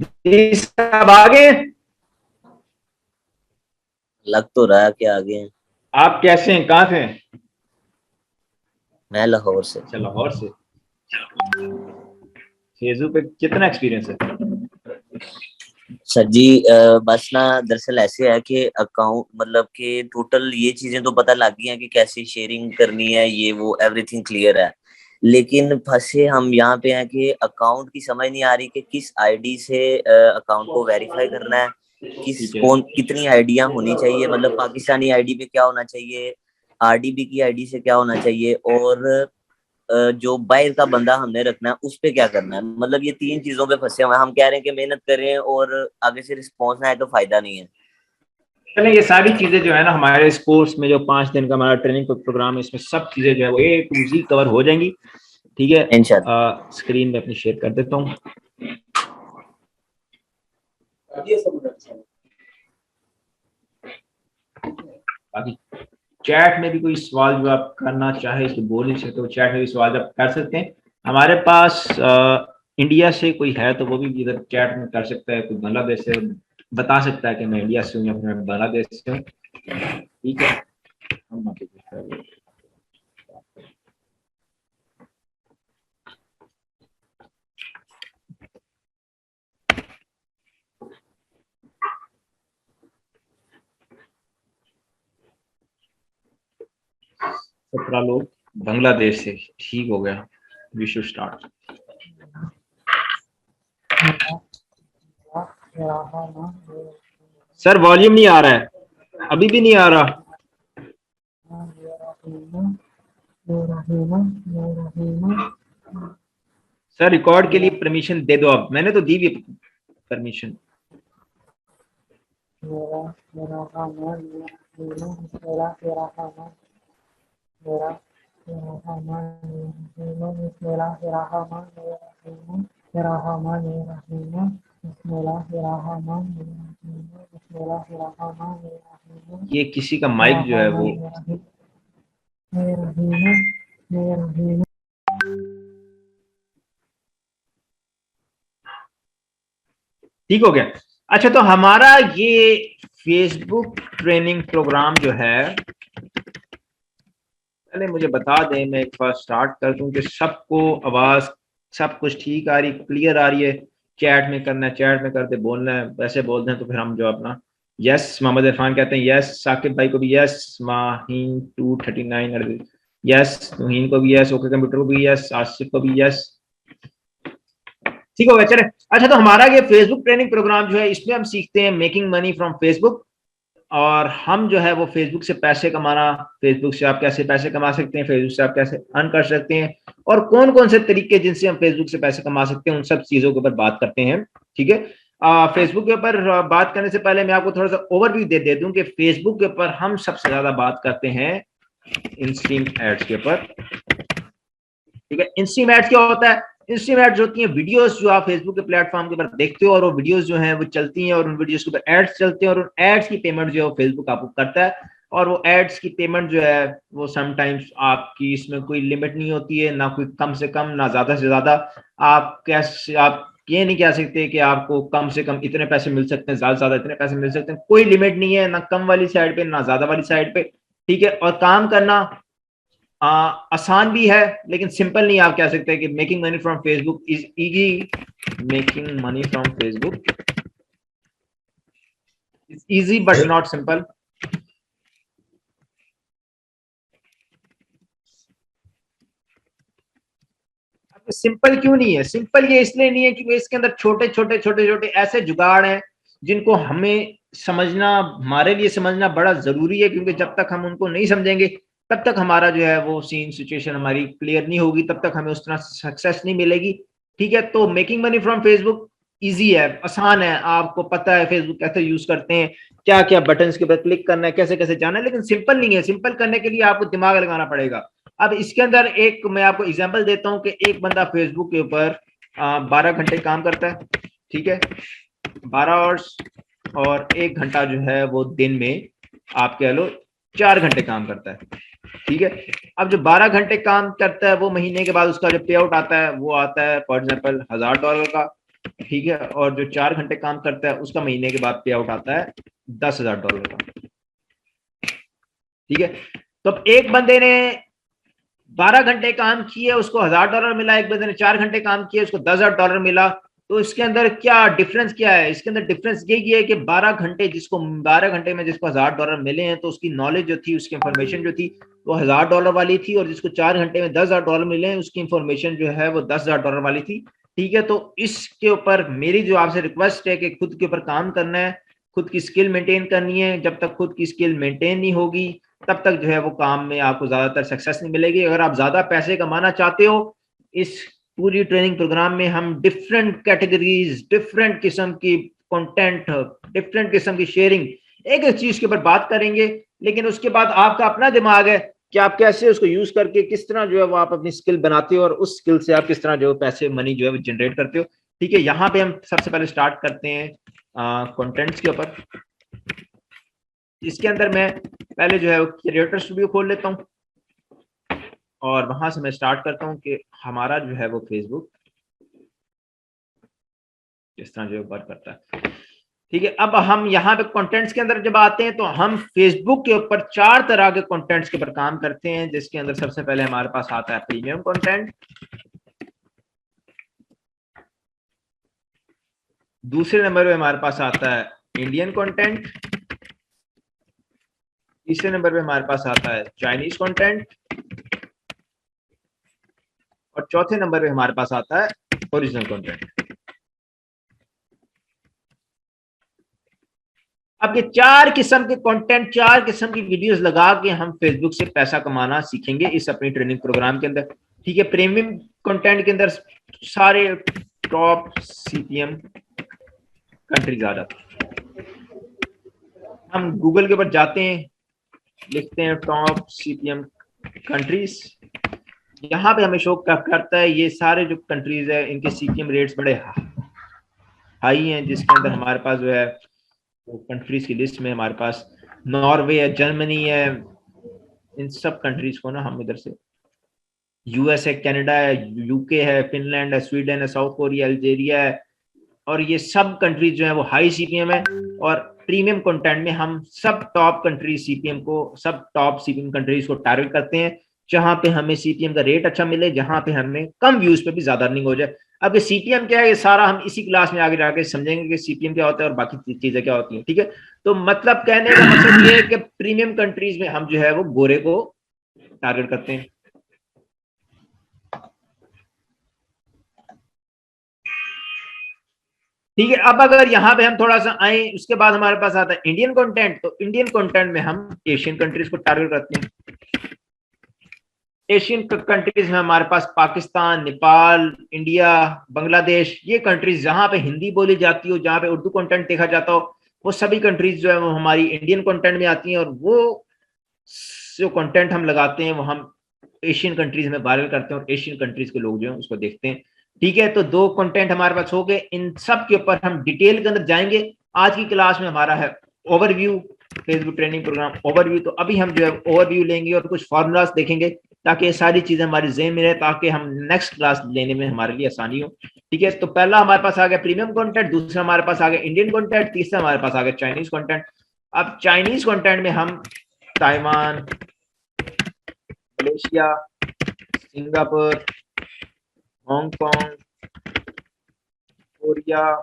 जी साहब आगे। लग तो रहा है कि आगे हैं। आप कैसे हैं, कहाँ से हैं? मैं लाहौर से। अच्छा, लाहौर से। फेसबुक पे कितना एक्सपीरियंस है? सर जी बस ना दरअसल ऐसे है कि अकाउंट मतलब कि टोटल ये चीजें तो पता लग गई हैं कि कैसे शेयरिंग करनी है, ये वो एवरीथिंग क्लियर है। लेकिन फंसे हम यहाँ पे हैं कि अकाउंट की समझ नहीं आ रही कि किस आईडी से अकाउंट को वेरीफाई करना है। किस ठीक है। कौन कितनी आईडियां होनी चाहिए, मतलब पाकिस्तानी आईडी पे क्या होना चाहिए, आरडीबी की आईडी से क्या होना चाहिए, और जो बाहर का बंदा हमने रखना है उस पे क्या करना है। मतलब ये तीन चीजों पे फंसे हुए हैं। हम कह रहे हैं कि मेहनत करें और आगे से रिस्पॉन्स ना आए तो फायदा नहीं है। चलें, ये सारी चीजें जो है ना हमारे इस कोर्स में, जो 5 दिन का हमारा ट्रेनिंग प्रोग्राम है, इसमें सब चीजें जो है वो A to Z कवर हो जाएंगी। ठीक है। इंशाल्लाह। स्क्रीन में अपनी शेयर कर देता हूँ। बाकी चैट में भी कोई सवाल जो आप करना चाहे इसको बोल ही सकते हो, चैट में भी सवाल आप कर सकते हैं। हमारे पास इंडिया से कोई है तो वो भी इधर चैट में कर सकता है, कोई बांग्लादेश से बता सकता है कि मैं इंडिया से हूँ या फिर मैं बांग्लादेश से हूँ। ठीक है। हम आगे बढ़ते हैं। सत्रह लोग बांग्लादेश से, ठीक हो गया। We should start. Sir volume नहीं आ रहा है, अभी भी नहीं आ रहा। सर रिकॉर्ड के लिए परमिशन दे दो, अब मैंने तो दी भी परमिशन। ये किसी का माइक जो है वो, ठीक हो गया। अच्छा, तो हमारा ये फेसबुक ट्रेनिंग प्रोग्राम जो है, पहले मुझे बता दें, मैं एक बार स्टार्ट कर दूं कि सबको आवाज सब कुछ ठीक आ रही, क्लियर आ रही है। चैट में करना है, चैट में करते बोलना है, वैसे बोलते हैं तो फिर हम जो अपना यस, मोहम्मद इरफान कहते हैं यस, साकिब भाई को भी यस, माहीन 239 यस, तुहीन को भी यस, ओके कंप्यूटर को भी यस, आसिफ को भी यस। ठीक हो गया, चले। अच्छा, तो हमारा ये फेसबुक ट्रेनिंग प्रोग्राम जो है, इसमें हम सीखते हैं मेकिंग मनी फ्रॉम फेसबुक। और हम जो है वो फेसबुक से पैसे कमाना, फेसबुक से आप कैसे पैसे कमा सकते हैं, फेसबुक से आप कैसे अर्न कर सकते हैं, और कौन कौन से तरीके जिनसे हम फेसबुक से पैसे कमा सकते हैं, उन सब चीजों के ऊपर बात करते हैं। ठीक है। फेसबुक के ऊपर बात करने से पहले मैं आपको थोड़ा सा ओवरव्यू दे दूं कि फेसबुक के ऊपर हम सबसे ज्यादा बात करते हैं इन स्ट्रीम एड्स के ऊपर। ठीक है। इंस्ट्रीम एड्स क्या होता है? इंस्ट्रीम एड्स होती हैं वीडियोस जो आप फेसबुक के प्लेटफॉर्म के ऊपर देखते हो, और वो वीडियोस जो हैं वो चलती हैं, और उन वीडियोस के ऊपर एड्स चलते हैं, और उन एड्स की पेमेंट जो है वो फेसबुक आपको करता है। और वो एड्स की पेमेंट जो है वो समटाइम्स आपकी, इसमें कोई लिमिट नहीं होती है, ना कोई कम से कम ना ज्यादा से ज्यादा। आप कैसे, आप ये नहीं कह सकते कि आपको कम से कम इतने पैसे मिल सकते हैं, ज्यादा से ज्यादा इतने पैसे मिल सकते हैं, कोई लिमिट नहीं है, ना कम वाली साइड पे ना ज्यादा वाली साइड पे। ठीक है। और काम करना आसान भी है, लेकिन सिंपल नहीं। आप कह सकते हैं कि making money from Facebook is easy, making money from Facebook is easy but not simple. Simple क्यों नहीं है? सिंपल ये इसलिए नहीं है क्योंकि इसके अंदर छोटे छोटे छोटे छोटे ऐसे जुगाड़ हैं जिनको हमें समझना, हमारे लिए समझना बड़ा जरूरी है, क्योंकि जब तक हम उनको नहीं समझेंगे तब तक हमारा जो है वो सीन सिचुएशन हमारी क्लियर नहीं होगी, तब तक हमें उस तरह सक्सेस नहीं मिलेगी। ठीक है। तो making money from Facebook easy है, आसान है, आपको पता है फेसबुक कैसे यूज करते हैं, क्या क्या बटन के ऊपर क्लिक करना है, कैसे कैसे जाना है, लेकिन सिंपल नहीं है। सिंपल करने के लिए आपको दिमाग लगाना पड़ेगा। अब इसके अंदर एक मैं आपको एग्जांपल देता हूं कि एक बंदा फेसबुक के ऊपर 12 घंटे काम करता है। ठीक है। 12 आवर्स, और 1 घंटा जो है वो दिन में आप कह लो 4 घंटे काम करता है। ठीक है। अब जो 12 घंटे काम करता है वो महीने के बाद उसका जो पे आउट आता है वो आता है फॉर एग्जाम्पल $1000 का। ठीक है, और जो 4 घंटे काम करता है उसका महीने के बाद पे आउट आता है $10,000 का। ठीक है, तो अब एक बंदे ने 12 घंटे काम किए उसको $1,000 मिला, एक बंदे ने 4 घंटे काम किए उसको $10,000 मिला। तो इसके अंदर क्या डिफरेंस क्या है? इसके अंदर डिफरेंस यही है कि 12 घंटे में जिसको $1,000 मिले हैं तो उसकी नॉलेज जो थी, उसकी इंफॉर्मेशन जो थी वो $1,000 वाली थी, और जिसको 4 घंटे में $10,000 मिले हैं उसकी इंफॉर्मेशन जो है वो $10,000 वाली थी। ठीक है, तो इसके ऊपर मेरी जो आपसे रिक्वेस्ट है कि खुद के ऊपर काम करना है, खुद की स्किल मेंटेन करनी है। जब तक खुद की स्किल मेंटेन नहीं होगी तब तक जो है वो काम में आपको ज्यादातर सक्सेस नहीं मिलेगी। अगर आप ज्यादा पैसे कमाना चाहते हो, इस पूरी ट्रेनिंग प्रोग्राम में हम डिफरेंट कैटेगरीज, डिफरेंट किस्म की कंटेंट, डिफरेंट किस्म की शेयरिंग, एक एक चीज के ऊपर बात करेंगे। लेकिन उसके बाद आपका अपना दिमाग है कि आप कैसे उसको यूज करके किस तरह जो है वो आप अपनी स्किल बनाते हो, और उस स्किल से आप किस तरह जो पैसे, मनी जो है वो जनरेट करते हो। ठीक है, यहाँ पे हम सबसे पहले स्टार्ट करते हैं कंटेंट्स के ऊपर। इसके अंदर मैं पहले जो है क्रिएटर स्टूडियो खोल लेता हूँ और वहां से मैं स्टार्ट करता हूँ कि हमारा जो है वो फेसबुक किस तरह जो है वर्क करता है। ठीक है, अब हम यहाँ पे कंटेंट्स के अंदर जब आते हैं तो हम फेसबुक के ऊपर 4 तरह के कंटेंट्स के ऊपर काम करते हैं, जिसके अंदर सबसे पहले हमारे पास आता है प्रीमियम कंटेंट, दूसरे नंबर पे हमारे पास आता है इंडियन कंटेंट, तीसरे नंबर पे हमारे पास आता है चाइनीज कंटेंट, और चौथे नंबर पे हमारे पास आता है ओरिजिनल कंटेंट। अब ये 4 किस्म के कंटेंट, 4 किस्म की वीडियोस लगा के हम फेसबुक से पैसा कमाना सीखेंगे इस अपनी ट्रेनिंग प्रोग्राम के अंदर। ठीक है, प्रीमियम कंटेंट के अंदर सारे टॉप सीपीएम कंट्रीज आ जाते हैं। हम गूगल के ऊपर जाते हैं, लिखते हैं टॉप सीपीएम कंट्रीज, यहाँ पे हमें शो करता है ये सारे जो कंट्रीज है इनके सीपीएम रेट्स बड़े हाई हैं, जिसके अंदर हमारे पास जो है वो कंट्रीज की लिस्ट में हमारे पास नॉर्वे है, जर्मनी है, इन सब कंट्रीज को ना हम इधर से, यूएस है, कनाडा है, यूके है, फिनलैंड है, स्वीडन है, साउथ कोरिया, अल्जेरिया है, और ये सब कंट्रीज जो है वो हाई सीपीएम है। और प्रीमियम कंटेंट में हम सब टॉप कंट्रीज सीपीएम को, सब टॉप सीपीएम कंट्रीज को टारगेट करते हैं, जहां पे हमें सीपीएम का रेट अच्छा मिले, जहां पे हमें कम व्यूज पे भी ज्यादा अर्निंग हो जाए। अब ये सीपीएम क्या है, ये सारा हम इसी क्लास में आगे जाके समझेंगे कि सीपीएम क्या होता है और बाकी चीजें क्या होती हैं। ठीक है, तो मतलब कहने का मतलब ये है कि प्रीमियम कंट्रीज में हम जो है वो गोरे को टारगेट करते हैं। ठीक है, अब अगर यहाँ पे हम थोड़ा सा आए, उसके बाद हमारे पास आता है इंडियन कंटेंट। तो इंडियन कंटेंट में हम एशियन कंट्रीज को टारगेट करते हैं। एशियन कंट्रीज में हमारे पास पाकिस्तान, नेपाल, इंडिया, बांग्लादेश, ये कंट्रीज जहां पे हिंदी बोली जाती हो, जहां पे उर्दू कंटेंट देखा जाता हो, वो सभी कंट्रीज जो है वो हमारी इंडियन कंटेंट में आती हैं। और वो जो कंटेंट हम लगाते हैं वो हम एशियन कंट्रीज में वायरल करते हैं और एशियन कंट्रीज के लोग जो है उसको देखते हैं। ठीक है, तो 2 कंटेंट हमारे पास हो गए, इन सब के ऊपर हम डिटेल के अंदर जाएंगे। आज की क्लास में हमारा है overview, Facebook training program overview. तो अभी हम जो है ओवरव्यू लेंगे और कुछ फॉर्मूलाज देखेंगे ताकि ये सारी चीजें हमारी ज़हन में रहे, ताकि हम नेक्स्ट क्लास लेने में हमारे लिए आसानी हो। ठीक है, तो पहला हमारे पास आ गया प्रीमियम कंटेंट, दूसरा हमारे पास आ गया इंडियन कंटेंट, तीसरा हमारे पास आ गया चाइनीज कंटेंट। अब चाइनीज कंटेंट में हम Taiwan, Malaysia, Singapore, Hong Kong, Korea,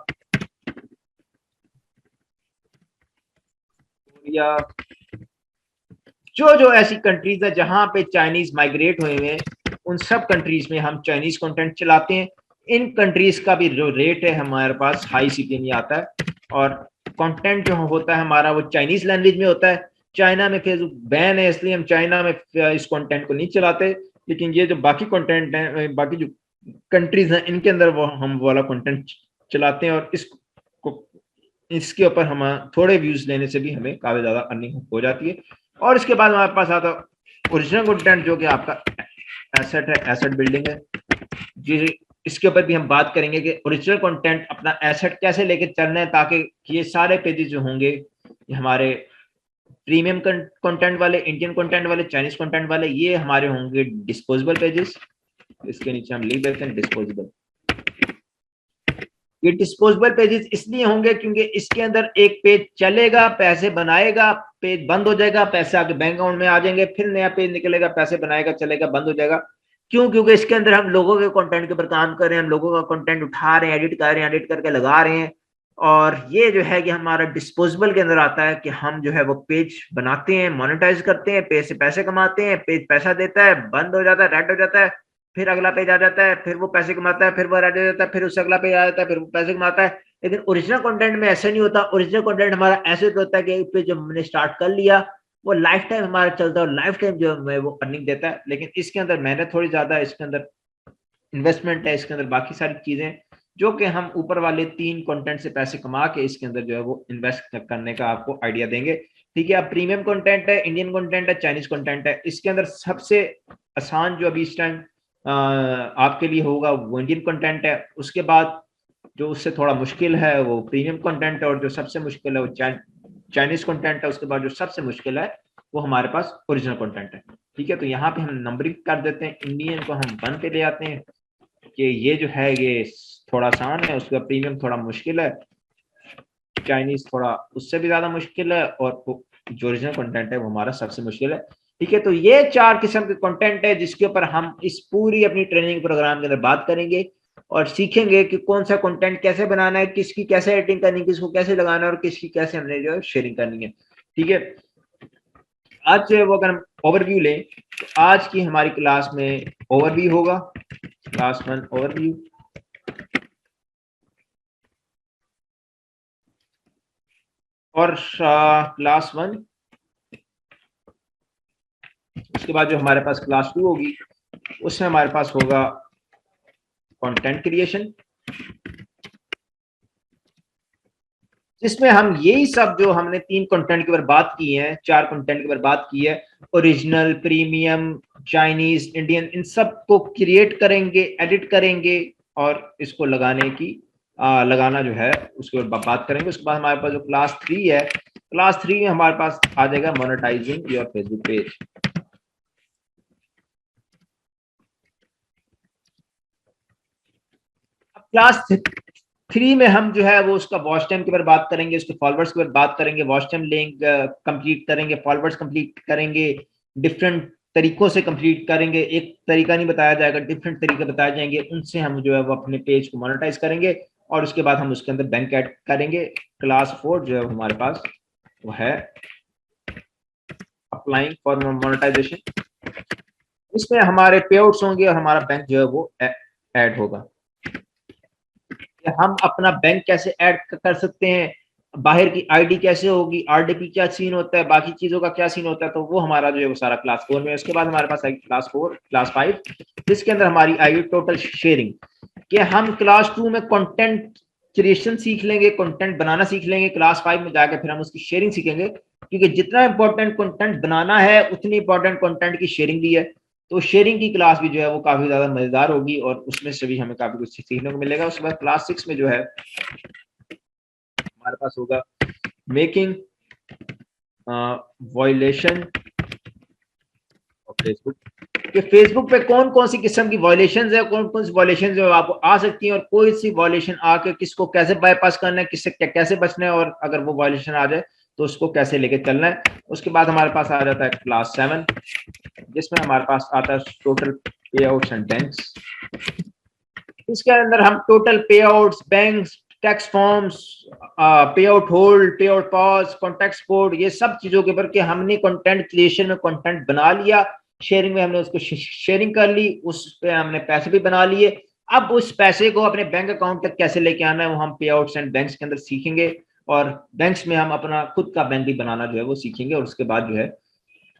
जो ऐसी कंट्रीज है जहां पे चाइनीज माइग्रेट हुए हैं, उन सब कंट्रीज में हम चाइनीज कंटेंट चलाते हैं। इन कंट्रीज का भी जो रेट है हमारे पास हाई सीपीएम ही आता है, और कंटेंट जो होता है हमारा वो चाइनीज लैंग्वेज में होता है। चाइना में फेसबुक बैन है, इसलिए हम चाइना में इस कंटेंट को नहीं चलाते, लेकिन ये जो बाकी कंटेंट है, बाकी जो कंट्रीज हैं, इनके अंदर वो हम वाला कंटेंट चलाते हैं, और इसके ऊपर हम थोड़े व्यूज लेने से भी हमें काफी ज्यादा अर्निंग हो जाती है। और इसके बाद हमारे पास आता है ओरिजिनल कंटेंट, जो कि आपका एसेट है, एसेट बिल्डिंग है जी। इसके ऊपर भी हम बात करेंगे कि ओरिजिनल कंटेंट अपना एसेट कैसे लेके चलना है, ताकि ये सारे पेजेस जो होंगे हमारे प्रीमियम कंटेंट वाले, इंडियन कंटेंट वाले, चाइनीज कंटेंट वाले, ये हमारे होंगे डिस्पोजेबल पेजेस। इसके नीचे हम लिख देते हैं डिस्पोजेबल। ये डिस्पोजेबल पेजेस इसलिए होंगे क्योंकि इसके अंदर एक पेज चलेगा, पैसे बनाएगा, पेज बंद हो जाएगा, पैसे आके बैंक अकाउंट में आ जाएंगे, फिर नया पेज निकलेगा, पैसे बनाएगा, चलेगा, बंद हो जाएगा। क्यों? क्योंकि इसके अंदर हम लोगों के कंटेंट के ऊपर काम कर रहे हैं, हम लोगों का कंटेंट उठा रहे हैं, एडिट कर रहे हैं, एडिट करके लगा रहे हैं। और ये जो है कि हमारा डिस्पोजेबल के अंदर आता है कि हम जो है वो पेज बनाते हैं, मोनेटाइज करते हैं, पेज से पैसे कमाते हैं, पेज पैसा देता है, बंद हो जाता है, रेड हो जाता है, फिर अगला पेज आ जाता है, फिर वो पैसे कमाता है, फिर वो रेड हो जाता है, फिर उससे अगला पेज आ जाता है, फिर वो पैसे कमाता है। लेकिन ओरिजिनल कंटेंट में ऐसा नहीं होता। ओरिजिनल कंटेंट हमारा ऐसे होता है कि एक पेज जो हमने स्टार्ट कर लिया वो लाइफ टाइम हमारा चलता है और लाइफ टाइम जो है वो अर्निंग देता है। लेकिन इसके अंदर मेहनत थोड़ी ज्यादा है, इसके अंदर इन्वेस्टमेंट है, इसके अंदर बाकी सारी चीजें जो कि हम ऊपर वाले 3 कंटेंट से पैसे कमा के इसके अंदर जो है वो इन्वेस्ट करने का आपको आइडिया देंगे। ठीक है, अब प्रीमियम कंटेंट है, इंडियन कंटेंट है, चाइनीज कंटेंट है। इसके अंदर सबसे आसान जो अभी इस टाइम आपके लिए होगा वो इंडियन कंटेंट है। उसके बाद जो उससे थोड़ा मुश्किल है वो प्रीमियम कंटेंट है, और जो सबसे मुश्किल है वो चाइनीज कंटेंट है। उसके बाद जो सबसे मुश्किल है वो हमारे पास ओरिजिनल कंटेंट है। ठीक है, तो यहाँ पे हम नंबरिंग कर देते हैं। इंडियन को हम 1 पे ले आते हैं कि ये जो है ये थोड़ा आसान है, उसका प्रीमियम थोड़ा मुश्किल है, चाइनीज थोड़ा उससे भी ज्यादा मुश्किल है, और जो ओरिजिनल कंटेंट है वो हमारा सबसे मुश्किल है। ठीक है, तो ये 4 किस्म के कंटेंट है जिसके ऊपर हम इस पूरी अपनी ट्रेनिंग प्रोग्राम के अंदर बात करेंगे और सीखेंगे कि कौन सा कंटेंट कैसे बनाना है, किसकी कैसे एडिटिंग करनी है, किसको कैसे लगाना है, और किसकी कैसे हमने जो है शेयरिंग करनी है। ठीक है, आज जो है वो अगर हम ओवरव्यू लें तो आज की हमारी क्लास में ओवरव्यू होगा, क्लास 1 ओवरव्यू। और क्लास 1, उसके बाद जो हमारे पास क्लास 2 होगी उसमें हमारे पास होगा कंटेंट क्रिएशन, जिसमें हम यही सब जो हमने 3 कंटेंट के ऊपर बात की है, 4 कंटेंट के ऊपर बात की है, ओरिजिनल, प्रीमियम, चाइनीज, इंडियन, इन सब को क्रिएट करेंगे, एडिट करेंगे और इसको लगाने की लगाना जो है उसके ऊपर बात करेंगे। उसके बाद हमारे पास जो क्लास 3 है, क्लास 3 में हमारे पास आ जाएगा monetising your Facebook page. Class 3 में हम जो है वो उसका वॉच टाइम के बारे में बात करेंगे, उसके फॉलोअर्स के बारे में बात करेंगे, वॉच टाइम लिंक कंप्लीट करेंगे, फॉलोअर्स कंप्लीट करेंगे, डिफरेंट तरीकों से कंप्लीट करेंगे। एक तरीका नहीं बताया जाएगा, डिफरेंट तरीके बताए जाएंगे, उनसे हम जो है वो अपने पेज को मोनेटाइज करेंगे और उसके बाद हम उसके अंदर बैंक ऐड करेंगे। क्लास 4 जो है हमारे पास वो है अप्लाइंग फॉर मोनेटाइजेशन, इसमें हमारे पे आउट्स होंगे और हमारा बैंक जो है वो ऐड होगा। हम अपना बैंक कैसे ऐड कर सकते हैं, बाहर की आईडी कैसे होगी, आरडीपी क्या सीन होता है, बाकी चीजों का क्या सीन होता है, तो वो हमारा जो है वो सारा क्लास 4 में है। उसके बाद हमारे पास आएगी क्लास 4, क्लास 5, जिसके अंदर हमारी आएगी टोटल शेयरिंग, कि हम क्लास 2 में कंटेंट क्रिएशन सीख लेंगे, कंटेंट बनाना सीख लेंगे, क्लास 5 में जाकर फिर हम उसकी शेयरिंग सीखेंगे, क्योंकि जितना इंपॉर्टेंट कंटेंट बनाना है उतनी इंपॉर्टेंट कंटेंट की शेयरिंग भी है। तो शेयरिंग की क्लास भी जो है वो काफी ज्यादा मजेदार होगी और उसमें से भी हमें काफी कुछ सीखने को मिलेगा। उसके बाद क्लास 6 में जो है हमारे पास होगा मेकिंग वायलेशन ऑफ फेसबुक, कि फेसबुक पे कौन कौन सी किस्म की वायलेशंस है, कौन कौन सी वायलेशन जो आपको आ सकती हैं, और कोई सी वायलेशन आके किसको कैसे बाईपास करना है, किससे कैसे बचना है, और अगर वो वायलेशन आ जाए तो उसको कैसे लेके चलना है। उसके बाद हमारे पास आ जाता है क्लास 7, जिसमें हमारे पास आता है टोटल पे आउट्स एंड बैंक्स। इसके अंदर हम टोटल पे आउट्स, बैंक्स, टैक्स फॉर्म्स, पे आउट होल्ड, पे आउट पॉज, कॉन्टेक्ट कोड, ये सब चीजों के ऊपर कि हमने कंटेंट क्रिएशन में कंटेंट बना लिया, शेयरिंग में हमने उसको शेयरिंग कर ली, उस पे हमने पैसे भी बना लिए। अब उस पैसे को अपने बैंक अकाउंट तक कैसे लेके आना है वो हम पे आउट्स एंड बैंक्स के अंदर सीखेंगे, और बैंक्स में हम अपना खुद का बैंक भी बनाना जो है वो सीखेंगे। और उसके बाद जो है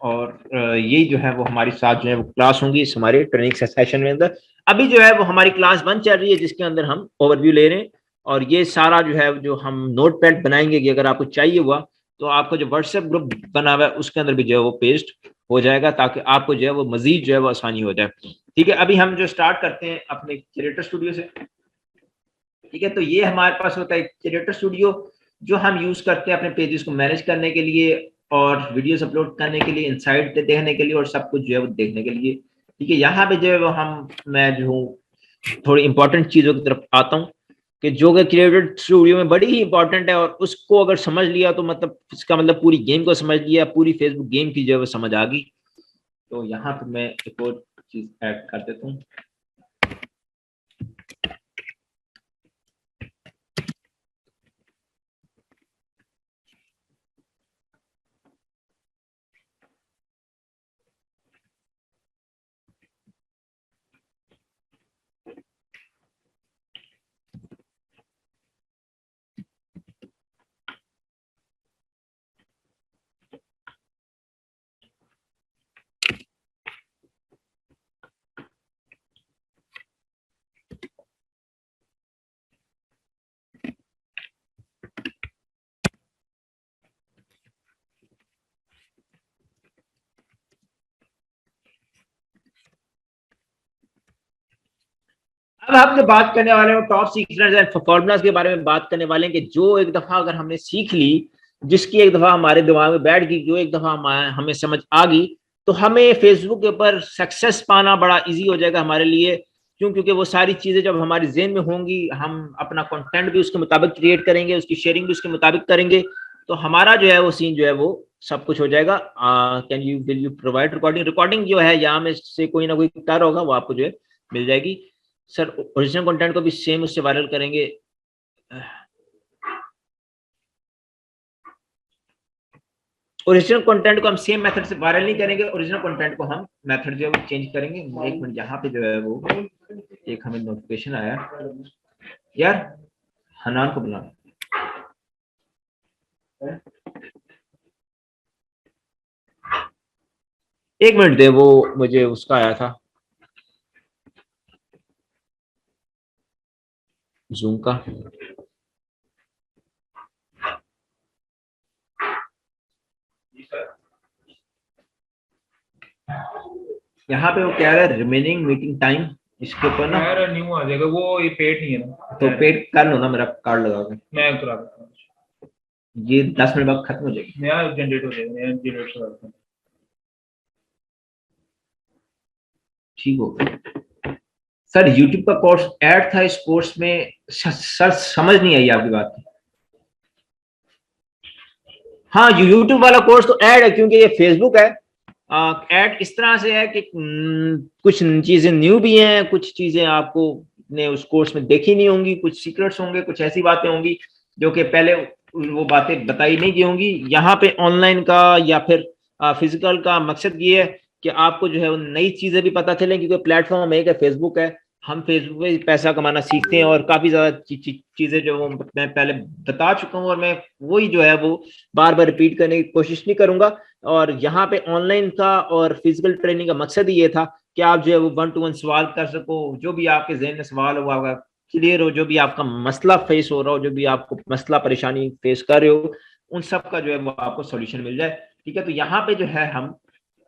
और यही जो है वो हमारी साथ जो है वो क्लास होंगी इस हमारे ट्रेनिंग सेशन में अंदर। अभी जो है वो हमारी क्लास 1 चल रही है जिसके अंदर हम ओवरव्यू ले रहे हैं, और ये सारा जो है जो हम नोट पैड बनाएंगे कि अगर आपको चाहिए हुआ तो आपका जो व्हाट्सएप ग्रुप बना हुआ है उसके अंदर भी जो है वो पेस्ट हो जाएगा, ताकि आपको जो है वो मजीद जो है वो आसानी हो जाए। ठीक है, अभी हम जो स्टार्ट करते हैं अपने क्रिएटर स्टूडियो से। ठीक है, तो ये हमारे पास होता है क्रिएटर स्टूडियो, जो हम यूज करते हैं अपने पेजेस को मैनेज करने के लिए और वीडियोस अपलोड करने के लिए, इनसाइट देखने के लिए और सब कुछ जो है वो देखने के लिए। ठीक है, यहाँ पे जो है वो मैं जो हूँ थोड़ी इंपॉर्टेंट चीजों की तरफ आता हूँ। कि जो कि क्रिएटेड स्टूडियो में बड़ी ही इंपॉर्टेंट है, और उसको अगर समझ लिया तो मतलब इसका मतलब पूरी गेम को समझ लिया, पूरी फेसबुक गेम की जो है वो समझ आ गई। तो यहाँ पे मैं एक और चीज ऐड कर देता हूँ। अब हम जो बात करने वाले हैं टॉप सीक्रेट्स एंड फॉर्मूलाज के बारे में बात करने वाले हैं कि जो एक दफा अगर हमने सीख ली, जिसकी एक दफा हमारे दिमाग में बैठ गई, जो एक दफा हमें समझ आ गई, तो हमें फेसबुक के ऊपर सक्सेस पाना बड़ा इजी हो जाएगा हमारे लिए। क्यों? क्योंकि वो सारी चीजें जब हमारी जेहन में होंगी, हम अपना कंटेंट भी उसके मुताबिक क्रिएट करेंगे, उसकी शेयरिंग भी उसके मुताबिक करेंगे, तो हमारा जो है वो सीन जो है वो सब कुछ हो जाएगा। Will you provide recording? Recording जो है यहाँ में से कोई ना कोई कर होगा, वो आपको जो है मिल जाएगी। सर ओरिजिनल कंटेंट को भी सेम उससे वायरल करेंगे। ओरिजिनल कंटेंट को हम सेम मेथड से वायरल नहीं करेंगे, ओरिजिनल कंटेंट को हम मेथड जो है वो चेंज करेंगे। एक मिनट, यहाँ पे जो है वो एक हमें नोटिफिकेशन आया यार, हनान को बुलाना। एक मिनट दे, वो मुझे उसका आया था जूम का। यहाँ पे वो कह रहा है रिमेनिंग मीटिंग टाइम, इसके ऊपर ना यार न्यू आ जाएगा वो, ये पेड नहीं है ना। तो पेड कर लो ना, मेरा कार्ड लगा के मैं करा देता हूँ, ये 10 मिनट बाद खत्म हो जाएगी। नया जनरेट हो जाएगा, नया जनरेट करा देता हूँ। ठीक हो गया सर। यूट्यूब का कोर्स ऐड था, इस कोर्स में सर समझ नहीं आई आपकी बात। हाँ, यूट्यूब वाला कोर्स तो ऐड है, क्योंकि ये फेसबुक है। ऐड इस तरह से है कि कुछ चीजें न्यू भी हैं, कुछ चीजें आपको ने उस कोर्स में देखी नहीं होंगी, कुछ सीक्रेट्स होंगे, कुछ ऐसी बातें होंगी जो कि पहले वो बातें बताई नहीं गई होंगी। यहाँ पे ऑनलाइन का या फिर फिजिकल का मकसद ये है कि आपको जो है वो नई चीजें भी पता चलें, क्योंकि प्लेटफॉर्म एक है फेसबुक है। हम फेसबुक पे पैसा कमाना सीखते हैं, और काफी ज्यादा चीजें जो वो मैं पहले बता चुका हूँ, और मैं वही जो है वो बार बार रिपीट करने की कोशिश नहीं करूंगा। और यहाँ पे ऑनलाइन का और फिजिकल ट्रेनिंग का मकसद ही ये था कि आप जो है वो 1-to-1 सवाल कर सको, जो भी आपके जहन में सवाल हो आपका क्लियर हो, जो भी आपका मसला फेस हो रहा हो, जो भी आपको मसला परेशानी फेस कर रहे हो, उन सब का जो है वो आपको सोल्यूशन मिल जाए। ठीक है, तो यहाँ पे जो है हम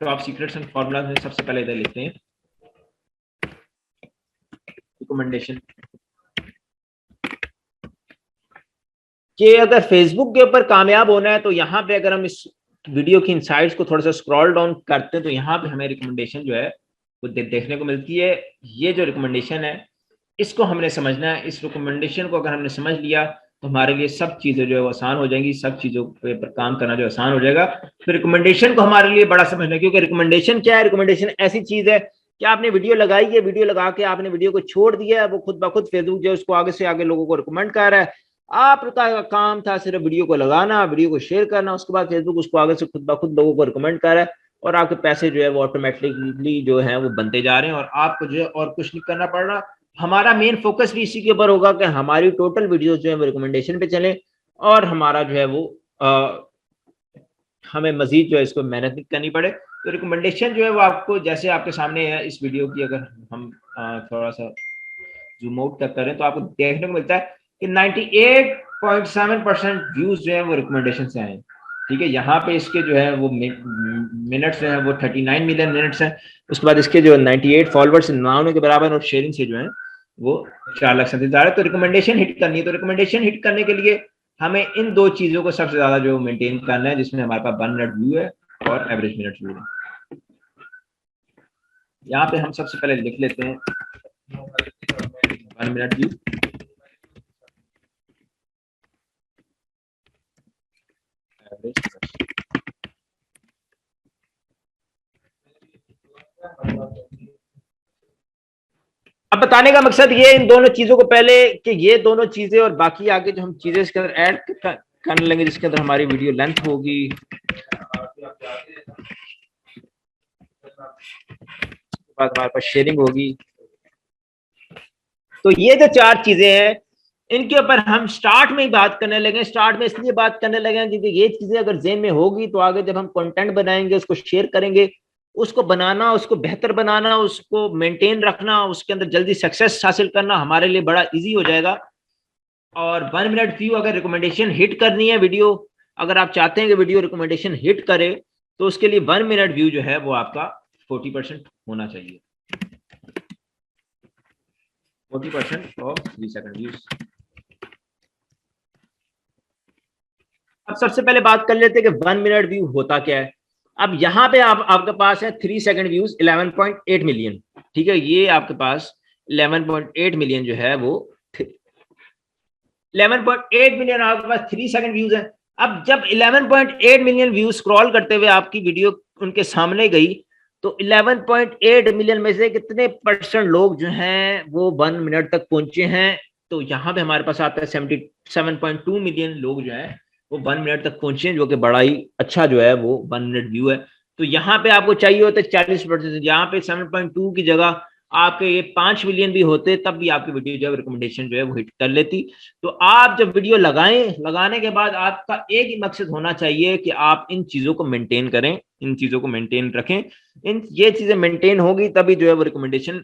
टॉप सीक्रेट्स एंड फॉर्मूला में सबसे पहले इधर लिखते हैं रिकमेंडेशन, कि अगर फेसबुक के ऊपर कामयाब होना है तो यहाँ पे अगर हम इस वीडियो की इनसाइट्स को थोड़ा सा स्क्रॉल डाउन करते हैं तो यहाँ पे हमें रिकमेंडेशन जो है वो देखने को मिलती है। ये जो रिकमेंडेशन है इसको हमने समझना है। इस रिकमेंडेशन को अगर हमने समझ लिया तो हमारे लिए सब चीजें जो है वो आसान हो जाएंगी, सब चीजों पर काम करना जो आसान हो जाएगा। तो रिकमेंडेशन को हमारे लिए बड़ा समझना है, क्योंकि रिकमेंडेशन क्या है? रिकमेंडेशन ऐसी चीज है कि आपने वीडियो लगाई है, वीडियो लगा के आपने वीडियो को छोड़ दिया है, वो खुद ब खुद फेसबुक जो है उसको आगे से आगे लोगों को रिकमेंड कर रहा है। आपका काम था सिर्फ वीडियो को लगाना, वीडियो को शेयर करना, उसके बाद फेसबुक उसको आगे से खुद ब खुद लोगों को रिकमेंड कर रहा है, और आपके पैसे जो है वो ऑटोमेटिकली जो है वो बनते जा रहे हैं, और आपको जो है और कुछ नहीं करना पड़ रहा। हमारा मेन फोकस भी इसी के ऊपर होगा कि हमारी टोटल वीडियो जो है वो रिकमेंडेशन पे चले, और हमारा जो है वो हमें मजीद जो है इसको मेहनत नहीं करनी पड़े। तो रिकमेंडेशन जो है वो आपको जैसे आपके सामने है इस वीडियो की, अगर हम थोड़ा सा जूम आउट करें तो आपको देखने को मिलता है कि 98.7% व्यूज जो है वो रिकमेंडेशन से आए। ठीक है, यहाँ पे इसके जो है वो मिनट्स जो है वो 39 मिलियन मिनट्स हैं। उसके बाद इसके जो 98 फॉलोअर्स 99 के बराबर, और शेयरिंग से जो है वो 4,37,000 है। तो रिकमेंडेशन हिट करनी है, तो रिकमेंडेशन हिट करने के लिए हमें इन दो चीजों को सबसे ज्यादा जो मेंटेन करना है, जिसमें हमारे पास 1 मिनट व्यू है और एवरेज मिनट व्यू है। यहाँ पे हम सबसे पहले लिख लेते हैं 1 मिनट व्यू। अब बताने का मकसद ये इन दोनों चीजों को पहले कि ये दोनों चीजें और बाकी आगे जो हम चीजें इसके अंदर ऐड करने लेंगे जिसके अंदर हमारी वीडियो लेंथ होगी, बाद हमारे पास शेयरिंग होगी। तो ये जो चार चीजें हैं इनके ऊपर हम स्टार्ट में ही बात करने लगे। स्टार्ट में इसलिए बात करने लगे क्योंकि ये चीजें अगर ज़हन में होगी तो आगे जब हम कंटेंट बनाएंगे, उसको शेयर करेंगे, उसको बनाना, उसको बेहतर बनाना, उसको मेंटेन रखना, उसके अंदर जल्दी सक्सेस हासिल करना हमारे लिए बड़ा इजी हो जाएगा। और 1 मिनट व्यू अगर रिकमेंडेशन हिट करनी है वीडियो, अगर आप चाहते हैं कि वीडियो रिकमेंडेशन हिट करे तो उसके लिए 1 मिनट व्यू जो है वो आपका 40% होना चाहिए। 40% ऑफ 3 सेकंड व्यूज। अब सबसे पहले बात कर लेते हैं कि 1 मिनट व्यू होता क्या है। अब यहां पे आपके पास है 3 सेकंड व्यूज 11.8 मिलियन। ठीक है, ये आपके पास 11.8 मिलियन जो है वो 11.8 मिलियन आपके पास 3 सेकंड व्यूज है। अब जब 11.8 मिलियन व्यूज स्क्रॉल करते हुए आपकी वीडियो उनके सामने गई तो 11.8 मिलियन में से कितने % लोग जो हैं वो 1 मिनट तक पहुंचे हैं। तो यहाँ पे हमारे पास आता है 77.2 मिलियन लोग जो है वो 1 मिनट तक पहुंचे, जो कि बड़ा ही अच्छा जो है वो 1 मिनट व्यू है। तो यहाँ पे आपको चाहिए होता है 40%। यहाँ पे 7.2 की जगह आपके ये 5 मिलियन भी होते तब भी आपकी वीडियो जो है रिकमेंडेशन जो है वो हिट कर लेती। तो आप जब वीडियो लगाएं, लगाने के बाद आपका एक ही मकसद होना चाहिए कि आप इन चीजों को मेंटेन करें, इन चीजों को मेंटेन रखें। इन ये चीजें मेंटेन होगी तभी जो है वो रिकमेंडेशन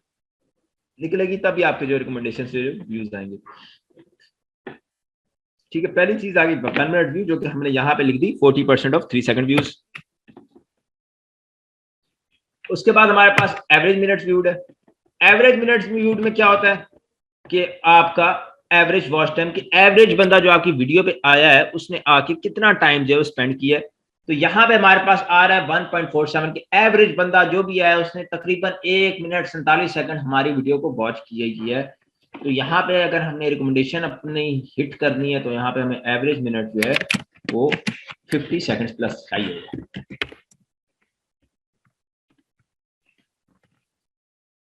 निकलेगी, तभी आपके जो रिकमेंडेशन से व्यूज आएंगे। ठीक है, पहली चीज आ गई 1 मिनट व्यू, जो कि हमने यहाँ पे लिख दी 40% ऑफ 3 सेकंड व्यूज। उसके बाद हमारे पास एवरेज मिनट्स व्यूड है। एवरेज मिनट्स व्यूड में क्या होता है कि आपका एवरेज वॉच टाइम की एवरेज बंदा जो आपकी वीडियो पे आया है उसने आके कितना टाइम जो है स्पेंड किया है। तो यहाँ पे हमारे पास आ रहा है 1.47 की एवरेज बंदा जो भी आया उसने तकरीबन 1 मिनट 47 सेकंड हमारी वीडियो को वॉच किया है। तो यहाँ पे अगर हमने रिकमेंडेशन अपनी हिट करनी है तो यहाँ पे हमें एवरेज मिनट जो है वो 50 सेकंड प्लस चाहिए।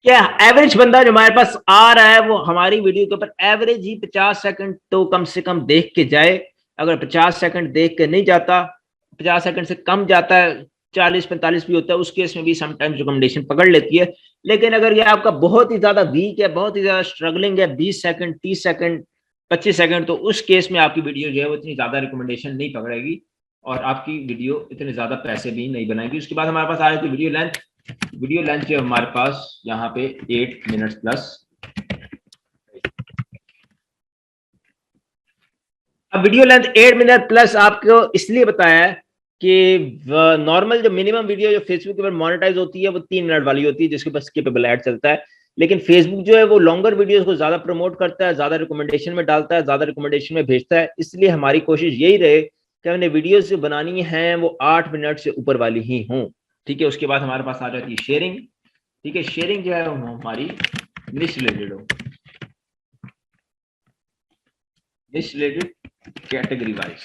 क्या एवरेज बंदा जो हमारे पास आ रहा है वो हमारी वीडियो के ऊपर एवरेज ही 50 सेकंड तो कम से कम देख के जाए। अगर 50 सेकंड देख के नहीं जाता, 50 सेकंड से कम जाता है, 40-45 भी होता है, उस केस में भी समटाइम्स रिकमेंडेशन पकड़ लेती है। लेकिन अगर ये आपका बहुत ही ज्यादा वीक है, बहुत ही ज्यादा स्ट्रगलिंग है, 20 सेकंड 30 सेकंड 25 सेकंड, तो उस केस में आपकी वीडियो जो है वो इतनी ज्यादा रिकमेंडेशन नहीं पकड़ेगी और आपकी वीडियो इतने ज्यादा पैसे भी नहीं बनाएगी। उसके बाद हमारे पास आ रही थी वीडियो लेंथ। वीडियो लेंथ जो हमारे पास यहाँ पे 8 मिनट प्लस। अब वीडियो लेंथ 8 मिनट प्लस आपको इसलिए बताया है कि नॉर्मल जो मिनिमम वीडियो जो फेसबुक के ऊपर मोनेटाइज होती है वो 3 मिनट वाली होती है जिसके पास स्किपेबल ऐड चलता है। लेकिन फेसबुक जो है वो लॉन्गर वीडियोस को ज्यादा प्रमोट करता है, ज्यादा रिकमेंडेशन में डालता है, ज्यादा रिकमेंडेशन में भेजता है। इसलिए हमारी कोशिश यही रहे कि हमने वीडियोस जो बनानी है वो 8 मिनट से ऊपर वाली ही हों। ठीक है, उसके बाद हमारे पास आ जाती है शेयरिंग। ठीक है, शेयरिंग जो है हमारी निश रिलेटेड हो, निश रिलेटेड कैटेगरी वाइज।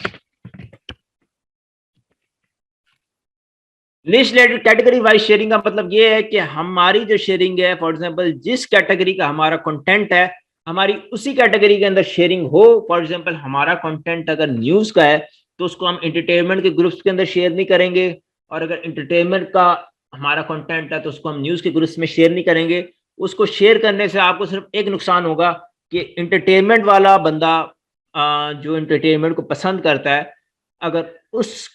निश रिलेटेड कैटेगरी वाइज शेयरिंग का मतलब ये है कि हमारी जो शेयरिंग है, फॉर एग्जांपल जिस कैटेगरी का हमारा कंटेंट है हमारी उसी कैटेगरी के अंदर शेयरिंग हो। फॉर एग्जांपल हमारा कंटेंट अगर न्यूज का है तो उसको हम एंटरटेनमेंट के ग्रुप्स के अंदर शेयर नहीं करेंगे, और अगर एंटरटेनमेंट का हमारा कंटेंट है तो उसको हम न्यूज के ग्रुप्स में शेयर नहीं करेंगे। उसको शेयर करने से आपको सिर्फ एक नुकसान होगा कि एंटरटेनमेंट वाला बंदा जो एंटरटेनमेंट को पसंद करता है, अगर उस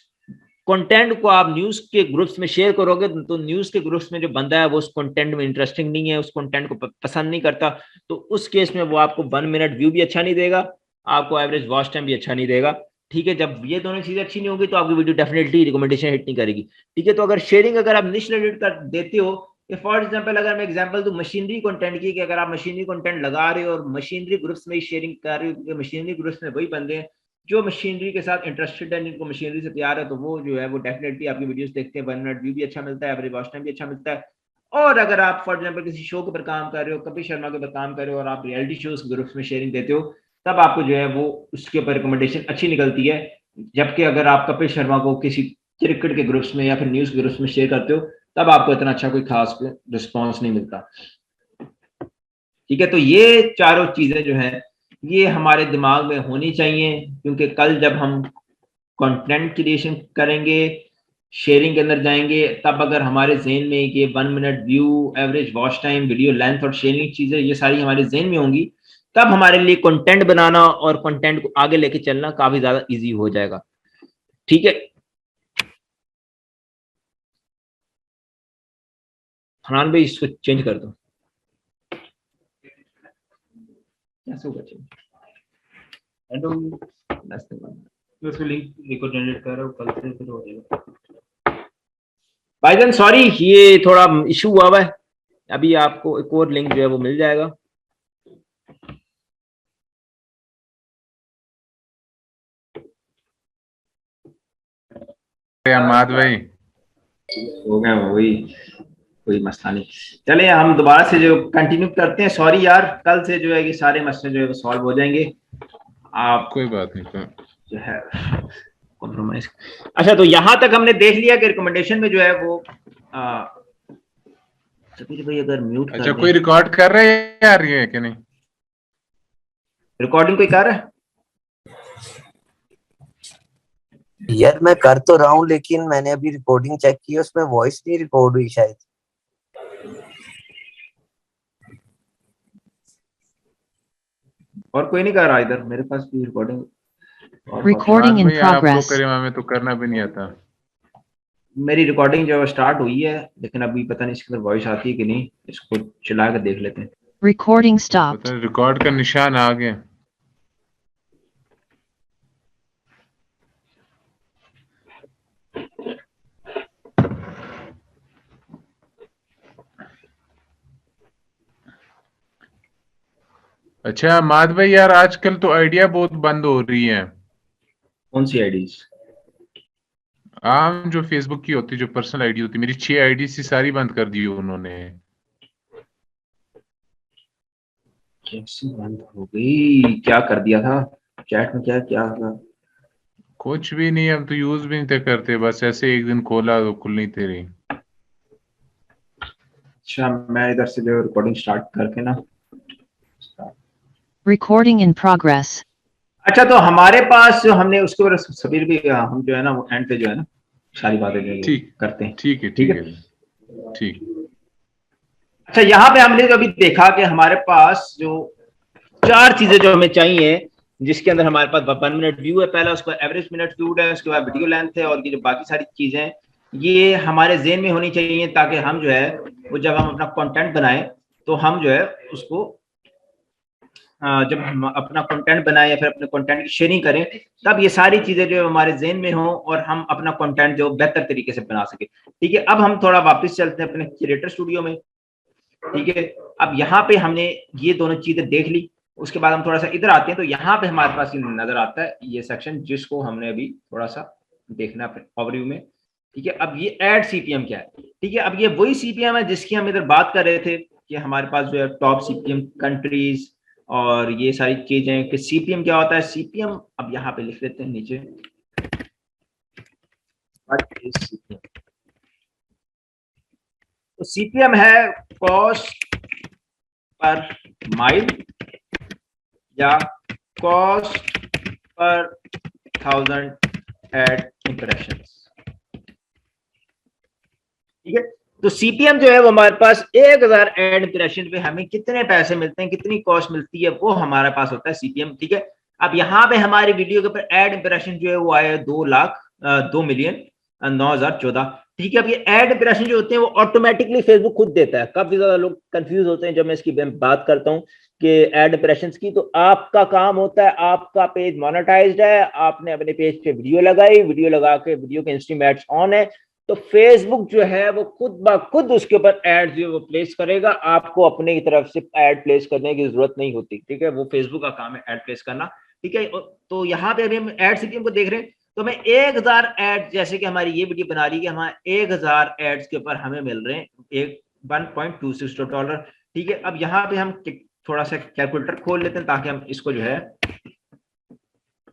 कंटेंट को आप न्यूज के ग्रुप्स में शेयर करोगे तो न्यूज के ग्रुप्स में जो बंदा है वो उस कंटेंट में इंटरेस्टिंग नहीं है, उस कंटेंट को पसंद नहीं करता, तो उस केस में वो आपको 1 मिनट व्यू भी अच्छा नहीं देगा, आपको एवरेज वॉच टाइम भी अच्छा नहीं देगा। ठीक है, जब ये दोनों चीजें अच्छी नहीं होगी तो आपकी वीडियो डेफिनेटली रिकमेंडेशन हिट नहीं करेगी। ठीक है, तो अगर शेयरिंग अगर आप निश रिलेटेड कर देते हो, फॉर एग्जाम्पल अगर मैं एग्जाम्पल दूं मशीनरी कंटेंट की, कि अगर आप मशीनरी कंटेंट लगा रहे हो और मशीनरी ग्रुप्स में शेयरिंग कर रहे हो, मशीनरी ग्रुप्स में वही बंदे हैं जो मशीनरी के साथ इंटरेस्टेड है, जिनको मशीनरी से प्यार है, तो वो जो है वो डेफिनेटली आपकी वीडियोस देखते हैं, 1 मिनट व्यू भी अच्छा मिलता है, एवरेज वॉच टाइम भी अच्छा मिलता है। और अगर आप फॉर एग्जाम्पल किसी शो के ऊपर काम कर रहे हो, कपिल शर्मा के ऊपर काम कर रहे हो और आप रियलिटी शोज ग्रुप्स में शेयरिंग देते हो, तब आपको जो है वो उसके ऊपर रिकमेंडेशन अच्छी निकलती है। जबकि अगर आप कपिल शर्मा को किसी क्रिकेट के ग्रुप्स में या फिर न्यूज के ग्रुप्स में शेयर करते हो तब आपको इतना अच्छा कोई खास रिस्पॉन्स नहीं मिलता। ठीक है, तो ये चारों चीजें जो है ये हमारे दिमाग में होनी चाहिए, क्योंकि कल जब हम कंटेंट क्रिएशन करेंगे, शेयरिंग के अंदर जाएंगे, तब अगर हमारे जहन में ये 1 minute view, average watch time, video length और शेयरिंग चीजें ये सारी हमारे जहन में होंगी, तब हमारे लिए कंटेंट बनाना और कंटेंट को आगे लेके चलना काफी ज्यादा इजी हो जाएगा। ठीक है, फरहान भाई इसको चेंज कर दो, कैसे होगा चेंज? एंड उसको लिंक रिकॉर्ड जनरेट कर रहा हूं, कल से फिर हो जाएगा। भाईजान सॉरी, ये थोड़ा इशू हुआ है, अभी आपको एक और लिंक जो है वो मिल जाएगा। अहमद भाई हो गया, वही कोई मसला नहीं। चले हम दोबारा से जो कंटिन्यू करते हैं। सॉरी यार, कल से जो है ये सारे मसले जो है वो सॉल्व हो जाएंगे। आप कोई बात नहीं, कोई जो है कॉम्प्रोमाइज। अच्छा, तो यहां तक हमने देख लिया कि रिकमेंडेशन में जो है वो सभी भाई अगर म्यूट अच्छा, कोई रिकॉर्ड कर रहे हैं यार ये कि नहीं? रिकॉर्डिंग कोई कर रहा है? यार मैं कर तो रहा हूँ, लेकिन मैंने अभी रिकॉर्डिंग चेक की, उसमें वॉइस नहीं रिकॉर्ड हुई शायद। और कोई नहीं कर रहा इधर, मेरे पास भी रिकॉर्डिंग Recording in भाई आप तो progress. करें, हमें तो करना भी नहीं आता। मेरी रिकॉर्डिंग जो है स्टार्ट हुई है, लेकिन अभी पता नहीं इसके अंदर वॉइस आती है कि नहीं। इसको चला कर देख लेते हैं। Recording stopped. पता नहीं रिकॉर्ड का निशान आ गया। अच्छा अहमद भाई, यार आजकल तो आइडिया बहुत बंद हो रही है। कौन सी आईडीज? आम जो फेसबुक की होती, जो पर्सनल आईडी होती, मेरी 6 आईडी सी सारी बंद कर दी उन्होंने। कैसे बंद हो गई? क्या कर दिया था चैट में? क्या क्या था? कुछ भी नहीं, हम तो यूज भी नहीं थे करते, बस ऐसे एक दिन खोला तो खुल नहीं थे रही। अच्छा, मैं इधर से जो रिकॉर्डिंग स्टार्ट करके ना। Recording in progress. अच्छा, तो हमारे पास जो हमने उसके ऊपर सबीर भी हम जो है ना वो एंड पे जो है ना सारी बातें जो है ठीक करते हैं। ठीक है, ठीक ठीक है। है, ठीक। अच्छा, यहाँ पे हमने जो अभी देखा कि हमारे पास जो 4 चीजें जो हमें चाहिए, जिसके अंदर हमारे पास 1 मिनट व्यू है पहला, उसके बाद एवरेज मिनट व्यूड है, उसके बाद वीडियो लेंथ है, और ये जो बाकी सारी चीजें हैं ये हमारे जेन में होनी चाहिए, ताकि हम जो है वो जब हम अपना कंटेंट बनाएं तो हम जो है उसको जब हम अपना कंटेंट बनाएं या फिर अपने कंटेंट की शेयरिंग करें, तब ये सारी चीजें जो है हमारे जेन में हों और हम अपना कंटेंट जो बेहतर तरीके से बना सके। ठीक है, अब हम थोड़ा वापस चलते हैं अपने क्रिएटर स्टूडियो में। ठीक है, अब यहाँ पे हमने ये दोनों चीजें देख ली, उसके बाद हम थोड़ा सा इधर आते हैं, तो यहाँ पे हमारे पास नजर आता है ये सेक्शन, जिसको हमने अभी थोड़ा सा देखना है ओवरव्यू में। ठीक है, अब ये ऐड सीपीएम क्या है? ठीक है, अब ये वही सीपीएम है जिसकी हम इधर बात कर रहे थे कि हमारे पास जो है टॉप सीपीएम कंट्रीज और ये सारी चीजें कि सीपीएम क्या होता है। सीपीएम अब यहाँ पे लिख लेते हैं नीचे, तो सीपीएम है कॉस्ट पर माइल या कॉस्ट पर 1000 एड इंप्रेशंस। ठीक है, तो सीपीएम जो है वो हमारे पास 1000 एड इंप्रेशन पे हमें कितने पैसे मिलते हैं, कितनी कॉस्ट मिलती है, वो हमारे पास होता है सीपीएम। ठीक है, अब यहाँ पे हमारी वीडियो के ऊपर एड इंप्रेशन जो है वो आए 2,02,000,9,014। ठीक है, अब ये एड इंप्रेशन जो होते हैं वो ऑटोमेटिकली फेसबुक खुद देता है। काफी ज्यादा लोग कंफ्यूज होते हैं जब मैं इसकी बात करता हूँ कि एड इंप्रेशंस की। तो आपका काम होता है, आपका पेज मोनेटाइज्ड है, आपने अपने पेज पे वीडियो लगाई, वीडियो लगा के वीडियो के इंस्ट्रीम एड्स ऑन है, तो फेसबुक जो है वो खुद ब खुद उसके ऊपर एड जो वो प्लेस करेगा। आपको अपने तरफ से एड प्लेस करने की जरूरत नहीं होती। ठीक है, वो फेसबुक का काम है एड प्लेस करना। ठीक है, तो यहाँ पे अभी हम एड सीपीएम को देख रहे हैं, तो हमें 1000 एड, जैसे कि हमारी ये वीडियो बना रही है, हमारे 1000 एड्स के ऊपर हमें मिल रहे हैं एक $1.26। ठीक है, अब यहाँ पे हम थोड़ा सा कैलकुलेटर खोल लेते हैं ताकि हम इसको जो है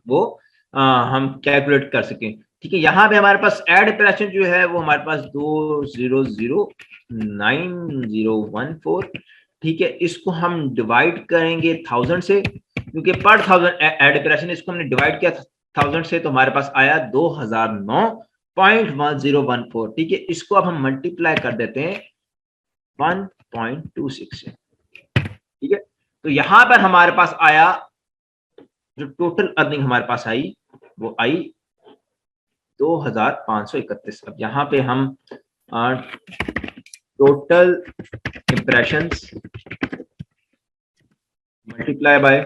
वो हम कैलकुलेट कर सकें। ठीक है, यहाँ पे हमारे पास एड इंप्रेशन जो है वो हमारे पास 2009014। ठीक है, इसको हम डिवाइड करेंगे 1000 से, क्योंकि पर 1000 एड इंप्रेशन, इसको हमने डिवाइड किया 1000 से तो हमारे पास आया 2009.1014। ठीक है, इसको अब हम मल्टीप्लाई कर देते हैं 1.26 से। ठीक है, तो यहां पर हमारे पास आया जो टोटल अर्निंग हमारे पास आई वो आई 2531। अब यहाँ पे हम total impressions multiply by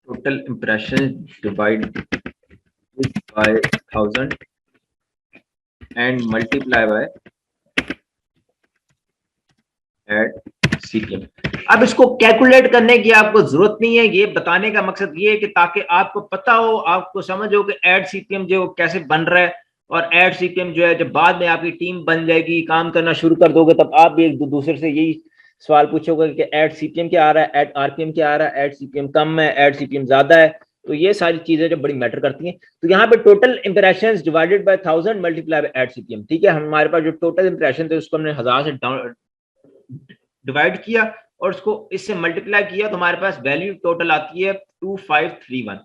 total impression divide by 1000 and multiply by add CPM. अब इसको कैलकुलेट करने की आपको जरूरत नहीं है, ये बताने का मकसद ये है कि ताकि आपको पता हो, आपको समझ हो कि एड सीपीएम जो कैसे बन रहा है, और एड सीपीएम जो है जब बाद में आपकी टीम बन जाएगी, काम करना शुरू कर दोगे, तब आप भी एक दूसरे से यही सवाल पूछोगे कि एड सीपीएम क्या आ रहा है, एड आरपीएम क्या आ रहा है, एड सीपीएम कम है, एड सीपीएम ज्यादा है। तो ये सारी चीजें जो बड़ी मैटर करती हैं। तो यहाँ पे total impressions divided by 1000 multiply by add CPM. ठीक है, हमारे पास जो टोटल इंप्रेशन थे उसको हमने 1000 से डिवाइड किया और उसको इससे मल्टीप्लाई किया, तो हमारे पास वैल्यू टोटल आती है 2531।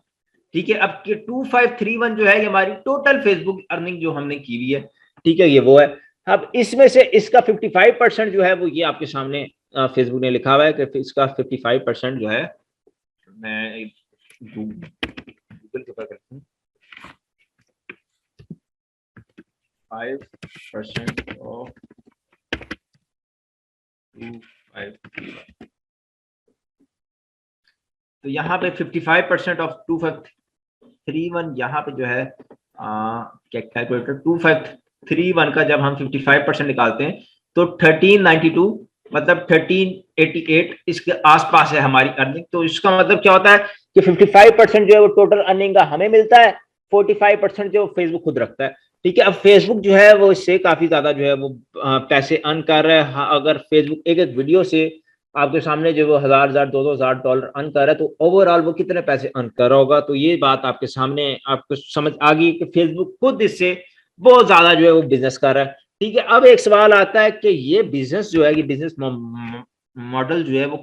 ठीक है, अब ये 2531 जो है ये हमारी टोटल फेसबुक अर्निंग जो हमने की हुई है। ठीक है, ये वो है। अब इसमें से इसका 55% जो है वो ये आपके सामने फेसबुक ने लिखा हुआ है कि इसका 55% जो है, मैं गूगल के ऊपर करता हूँ, 5% ऑफ 2531। तो यहाँ पे 55% ऑफ 2531 यहाँ पे जो है कैलकुलेटर 2531 का जब हम 55% निकालते हैं तो 1392 मतलब 1388 इसके आसपास है हमारी अर्निंग। तो इसका मतलब क्या होता है कि 55% जो है वो टोटल अर्निंग का हमें मिलता है, 45% जो फेसबुक खुद रखता है। ठीक है, अब फेसबुक जो है वो इससे काफी ज्यादा जो है वो पैसे अर्न कर रहा है। अगर फेसबुक एक एक वीडियो से आपके सामने जो वो 1000 $2,000 अर्न कर रहा है, तो ओवरऑल वो कितने पैसे अर्न कर रहा होगा। तो ये बात आपके सामने आपको समझ आ गई कि फेसबुक खुद इससे बहुत ज्यादा जो है वो बिजनेस कर रहा है। ठीक है, अब एक सवाल आता है कि ये बिजनेस जो है, ये बिजनेस मॉडल जो है वो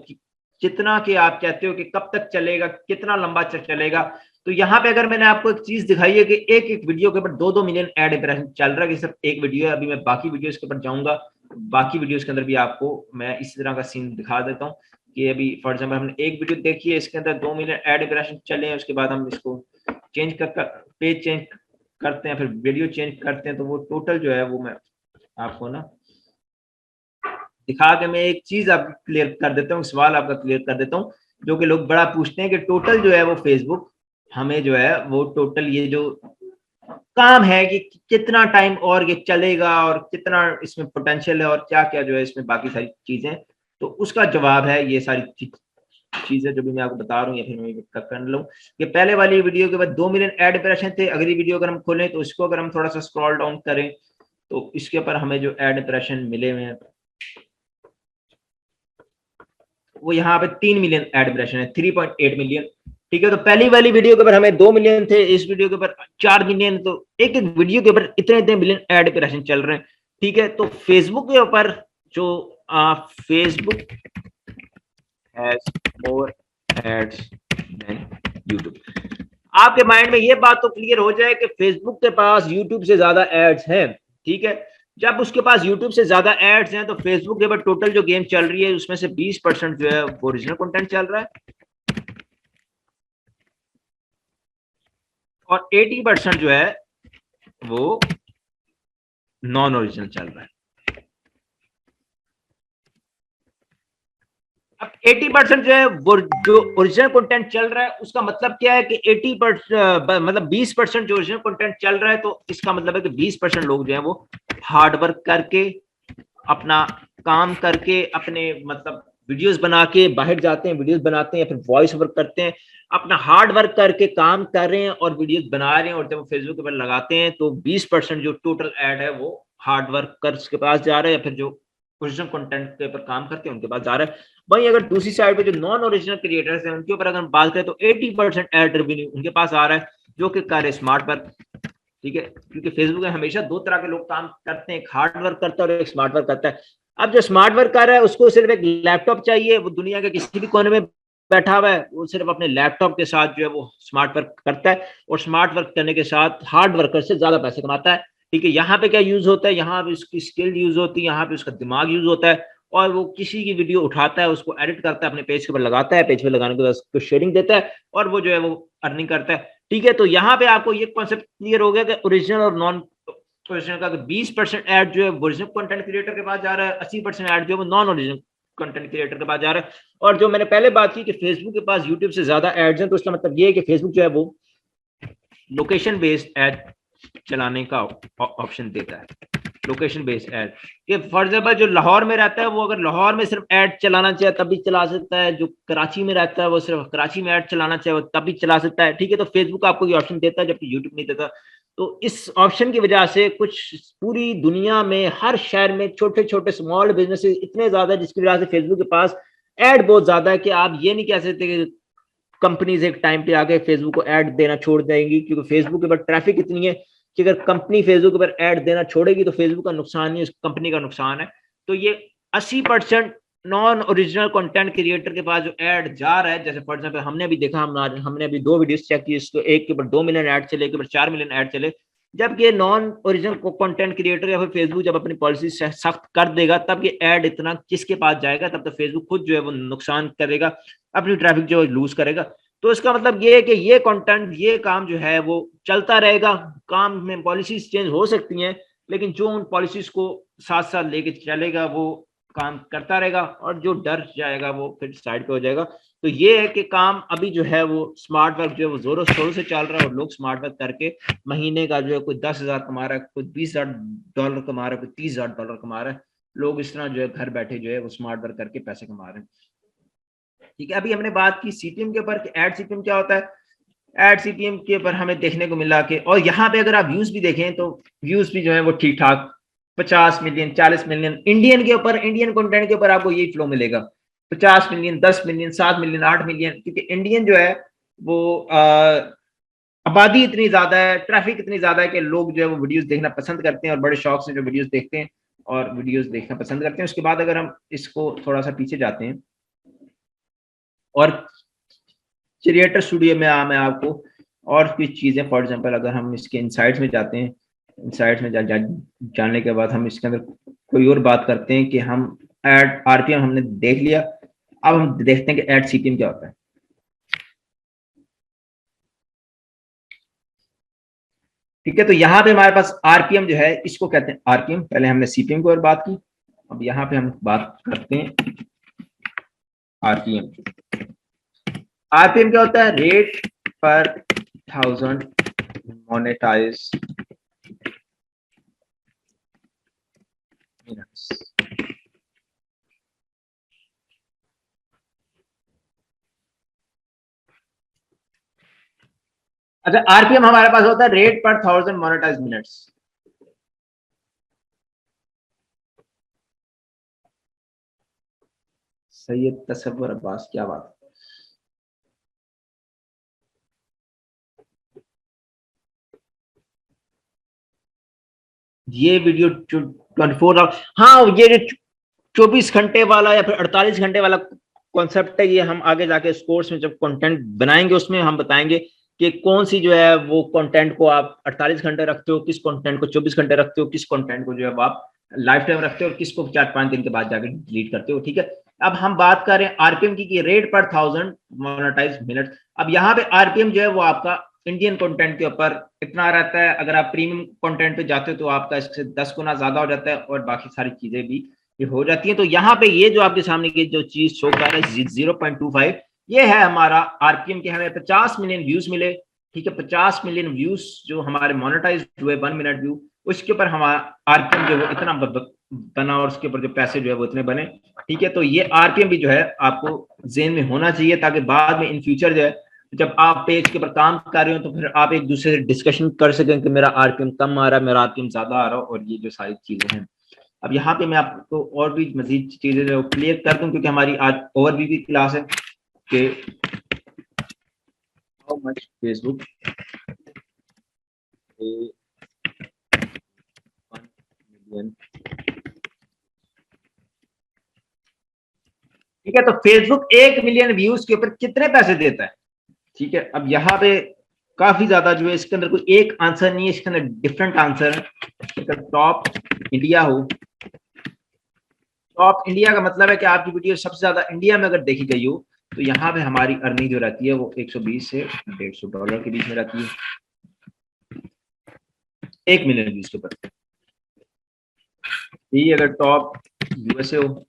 कितना के आप कहते हो कि कब तक चलेगा, कितना लंबा चलेगा। तो यहाँ पे अगर मैंने आपको एक चीज दिखाई है कि एक एक वीडियो के ऊपर 2-2 मिलियन एड इंप्रेशन चल रहा है, कि सिर्फ एक वीडियो है। अभी मैं बाकी वीडियोस के ऊपर जाऊंगा, बाकी वीडियोस के अंदर भी आपको मैं इसी तरह का सीन दिखा देता हूँ कि अभी फॉर एग्जांपल हमने एक वीडियो देखी है, इसके अंदर 2 मिलियन एड इंप्रेशन चले हैं। उसके बाद हम इसको चेंज कर पेज चेंज करते हैं, फिर वीडियो चेंज करते हैं, तो वो टोटल जो है वो मैं आपको ना दिखा के मैं एक चीज आप क्लियर कर देता हूँ, सवाल आपका क्लियर कर देता हूँ, जो कि लोग बड़ा पूछते हैं कि टोटल जो है वो फेसबुक हमें जो है वो टोटल ये जो काम है कि कितना टाइम और ये चलेगा और कितना इसमें पोटेंशियल है और क्या क्या जो है इसमें बाकी सारी चीजें। तो उसका जवाब है ये सारी चीजें जो भी मैं आपको बता रहा हूँ, या फिर मैं कर लूँ कि पहले वाली वीडियो के बाद 2 मिलियन एड इंप्रेशन थे। अगली वीडियो अगर हम खोलें तो इसको अगर हम थोड़ा सा स्क्रॉल डाउन करें तो इसके ऊपर हमें जो एड इंप्रेशन मिले हुए हैं वो यहाँ पे 3 मिलियन एड इंप्रेशन है, 3.8 मिलियन। ठीक है, तो पहली वाली वीडियो के ऊपर हमें 2 मिलियन थे, इस वीडियो के ऊपर 4 मिलियन। तो एक एक वीडियो के ऊपर इतने इतने मिलियन एड इंप्रेशन चल रहे हैं। ठीक है, तो फेसबुक के ऊपर जो Facebook has more ads than YouTube. आपके माइंड में ये बात तो क्लियर हो जाए कि फेसबुक के पास यूट्यूब से ज्यादा एड्स हैं। ठीक है, जब उसके पास YouTube से ज्यादा एड्स हैं तो फेसबुक के ऊपर टोटल जो गेम चल रही है उसमें से 20% जो है वो ओरिजिनल कंटेंट चल रहा है और 80% जो है वो नॉन ओरिजिनल चल रहा है। अब 80% जो है वो जो ओरिजिनल कंटेंट चल रहा है उसका मतलब क्या है कि 80% मतलब 20% जो ओरिजिनल कंटेंट चल रहा है, तो इसका मतलब है कि 20% लोग जो है वो हार्ड वर्क करके अपना काम करके अपने मतलब वीडियोस बना के बाहर जाते हैं, वीडियोस बनाते हैं या फिर वॉइस ओवर करते हैं, अपना हार्ड वर्क करके काम कर रहे हैं और वीडियोस बना रहे हैं, और जब वो फेसबुक पर लगाते हैं तो 20% जो टोटल एड है वो हार्ड वर्क कर के पास जा रहा है या फिर जो ओरिजिनल कंटेंट के ऊपर काम करते हैं उनके पास जा रहा है। वहीं अगर दूसरी साइड पे जो नॉन ओरिजिनल क्रिएटर्स हैं उनके ऊपर अगर हम बात करें तो 80% एड रेवेन्यू उनके पास आ रहा है, जो कि कर स्मार्ट वर्क। ठीक है, क्योंकि फेसबुक में हमेशा दो तरह के लोग काम करते हैं, एक हार्ड वर्क करता है और एक स्मार्ट वर्क करता है। अब जो स्मार्ट वर्क कर रहा है उसको सिर्फ एक लैपटॉप चाहिए, वो दुनिया के किसी भी कोने में बैठा हुआ है, वो सिर्फ अपने लैपटॉप के साथ जो है वो स्मार्ट वर्क करता है और स्मार्ट वर्क करने के साथ हार्ड वर्कर से ज्यादा पैसे कमाता है। ठीक है, यहाँ पे क्या यूज होता है, यहाँ पे उसकी स्किल यूज होती है, यहाँ पे उसका दिमाग यूज होता है और वो किसी की वीडियो उठाता है, उसको एडिट करता है, अपने पेज के ऊपर लगाता है, पेज पे लगाने के बाद उसको शेयरिंग देता है और वो जो है वो अर्निंग करता है। ठीक है, तो यहाँ पे आपको ये कॉन्सेप्ट क्लियर हो गया कि ओरिजिनल और नॉन ओरिजिनल का 20% ऐड जो है ओरिजिनल कंटेंट क्रिएटर के पास जा रहा है, 80% ऐड जो है वो नॉन ओरिजिनल कंटेंट क्रिएटर के पास जा रहा है। और जो मैंने पहले बात की कि फेसबुक के पास यूट्यूब से ज्यादा एड्स हैं, तो इसका मतलब ये है कि फेसबुक जो है वो लोकेशन बेस्ड एड चलाने का ऑप्शन देता है, लोकेशन बेस्ड ऐड। ये फॉर एग्जाम्पल जो लाहौर में रहता है वो अगर लाहौर में सिर्फ ऐड चलाना चाहे तब भी चला सकता है, जो कराची में रहता है वो सिर्फ कराची में ऐड चलाना चाहे वो तब भी चला सकता है। ठीक है, तो फेसबुक आपको ये ऑप्शन देता है जबकि यूट्यूब नहीं देता। तो इस ऑप्शन की वजह से कुछ पूरी दुनिया में हर शहर में छोटे छोटे स्मॉल बिजनेसेस इतने ज्यादा है जिसकी वजह से फेसबुक के पास ऐड बहुत ज्यादा है कि आप ये नहीं कह सकते कि कंपनीज एक टाइम पे आके फेसबुक को ऐड देना छोड़ देंगी, क्योंकि फेसबुक के ऊपर ट्रैफिक इतनी है कि अगर कंपनी फेसबुक पर ऐड देना छोड़ेगी तो फेसबुक का नुकसान नहीं, उस कंपनी का नुकसान है। तो ये 80% नॉन ओरिजिनल कंटेंट क्रिएटर के पास जो ऐड जा रहा है, जैसे फॉर एग्जांपल हमने अभी देखा, हमने अभी 2 वीडियोस चेक की, इसको एक के ऊपर 2 मिलियन ऐड चले, एक के ऊपर 4 मिलियन ऐड चले। जबकि नॉन ओरिजिनल कंटेंट क्रिएटर या फिर फेसबुक जब अपनी पॉलिसी सख्त कर देगा तब ये ऐड इतना किसके पास जाएगा, तब तो फेसबुक खुद जो है वो नुकसान करेगा, अपनी ट्रैफिक जो लूज करेगा। तो इसका मतलब ये है कि ये कंटेंट, ये काम जो है वो चलता रहेगा। काम में पॉलिसीज चेंज हो सकती हैं लेकिन जो उन पॉलिसीज को साथ साथ लेके चलेगा वो काम करता रहेगा और जो डर जाएगा वो फिर साइड पे हो जाएगा। तो ये है कि काम अभी जो है वो स्मार्ट वर्क जो है वो जोरों शोरों से चल रहा है और लोग स्मार्ट वर्क करके महीने का जो है कोई 10,000 कमा रहा है, कोई $20,000 कमा रहा है, कोई $30,000 कमा रहा है। लोग इस तरह जो है घर बैठे जो है वो स्मार्ट वर्क करके पैसे कमा रहे हैं। ठीक है, अभी हमने बात की सीपीएम के ऊपर कि एड सीपीएम क्या होता है। एड सीपीएम के ऊपर हमें देखने को मिला कि, और यहाँ पे अगर आप व्यूज भी देखें तो व्यूज भी जो है वो ठीक ठाक 50 मिलियन 40 मिलियन इंडियन के ऊपर, इंडियन कंटेंट के ऊपर आपको यही फ्लो मिलेगा, 50 मिलियन 10 मिलियन 7 मिलियन 8 मिलियन, क्योंकि इंडियन जो है वो आबादी इतनी ज्यादा है, ट्रैफिक इतनी ज्यादा है कि लोग जो है वो वीडियोस देखना पसंद करते हैं और बड़े शौक से जो वीडियोस देखते हैं और वीडियोस देखना पसंद करते हैं। उसके बाद अगर हम इसको थोड़ा सा पीछे जाते हैं और क्रिएटर स्टूडियो में मैं आपको और कुछ चीजें, फॉर एग्जांपल अगर हम इसके इनसाइट्स में जाते हैं, इनसाइट्स में जाने के बाद हम इसके अंदर कोई और बात करते हैं कि हम ऐड आरपीएम हमने देख लिया, अब हम देखते हैं कि ऐड सीपीएम क्या होता है। ठीक है, तो यहाँ पे हमारे पास आरपीएम जो है इसको कहते हैं आरपीएम। पहले हमने सीपीएम की और बात की, अब यहाँ पे हम बात करते हैं आरपीएम। आरपीएम क्या होता है? रेट पर 1000 मोनेटाइज मिनट्स। अच्छा, आरपीएम हमारे पास होता है रेट पर 1000 मोनेटाइज मिनट्स। सैयद तसव्वुर अब्बास, क्या बात है। ये वीडियो 24 आवर, हाँ ये जो 24 घंटे वाला या फिर 48 घंटे वाला कॉन्सेप्ट है, ये हम आगे जाके इस कोर्स में जब कंटेंट बनाएंगे उसमें हम बताएंगे कि कौन सी जो है वो कंटेंट को आप 48 घंटे रखते हो, किस कंटेंट को 24 घंटे रखते हो, किस कंटेंट को जो है आप लाइफ टाइम रखते हो और किसको 4-5 दिन के बाद जाके डिलीट करते हो। ठीक है, अब हम बात कर रहे हैं आरपीएम की कि रेट पर 1000 मोनेटाइज मिनट। अब यहाँ पे आरपीएम जो है वो आपका इंडियन कंटेंट के ऊपर इतना रहता है, अगर आप प्रीमियम कंटेंट पे जाते हो तो आपका इससे 10 गुना ज्यादा हो जाता है और बाकी सारी चीजें भी हो जाती हैं। तो यहाँ पे ये जो आपके सामने की जो चीज शो कर रहा है 0.25, ये है हमारा आरपीएम के। हमें 50 मिलियन व्यूज मिले। ठीक है, 50 मिलियन व्यूज जो हमारे मोनेटाइज हुए 1 मिनट व्यू, उसके ऊपर हमारा आरपीएम जो है इतना बना और उसके ऊपर जो पैसे जो है वो इतने बने। ठीक है, तो ये आरपीएम भी जो है आपको ज़हन में होना चाहिए ताकि बाद में इन फ्यूचर जो है जब आप पेज के ऊपर काम कर रहे हो तो फिर आप एक दूसरे से डिस्कशन कर सकें कि मेरा आरपीएम कम आ रहा है, मेरा आरपीएम ज्यादा आ रहा है और ये जो सारी चीजें हैं। अब यहाँ पे मैं आपको और भी मजीद चीजें जो क्लियर कर दूं, क्योंकि हमारी आज ओवरव्यू की क्लास है कि हाउ मच फेसबुक मिलियन। ठीक है, तो फेसबुक 1 मिलियन व्यूज के ऊपर कितने पैसे देता है। ठीक है, अब यहाँ पे काफी ज्यादा जो है इसके अंदर कोई एक आंसर नहीं है, इसके अंदर डिफरेंट आंसर है। अगर टॉप इंडिया हो, टॉप इंडिया का मतलब है कि आपकी वीडियो सबसे ज्यादा इंडिया में अगर देखी गई हो, तो यहाँ पे हमारी अर्निंग जो रहती है वो 120 से $150 के बीच में रहती है 1 मिलियन व्यूज के ऊपर। यही अगर टॉप यूएसए हो,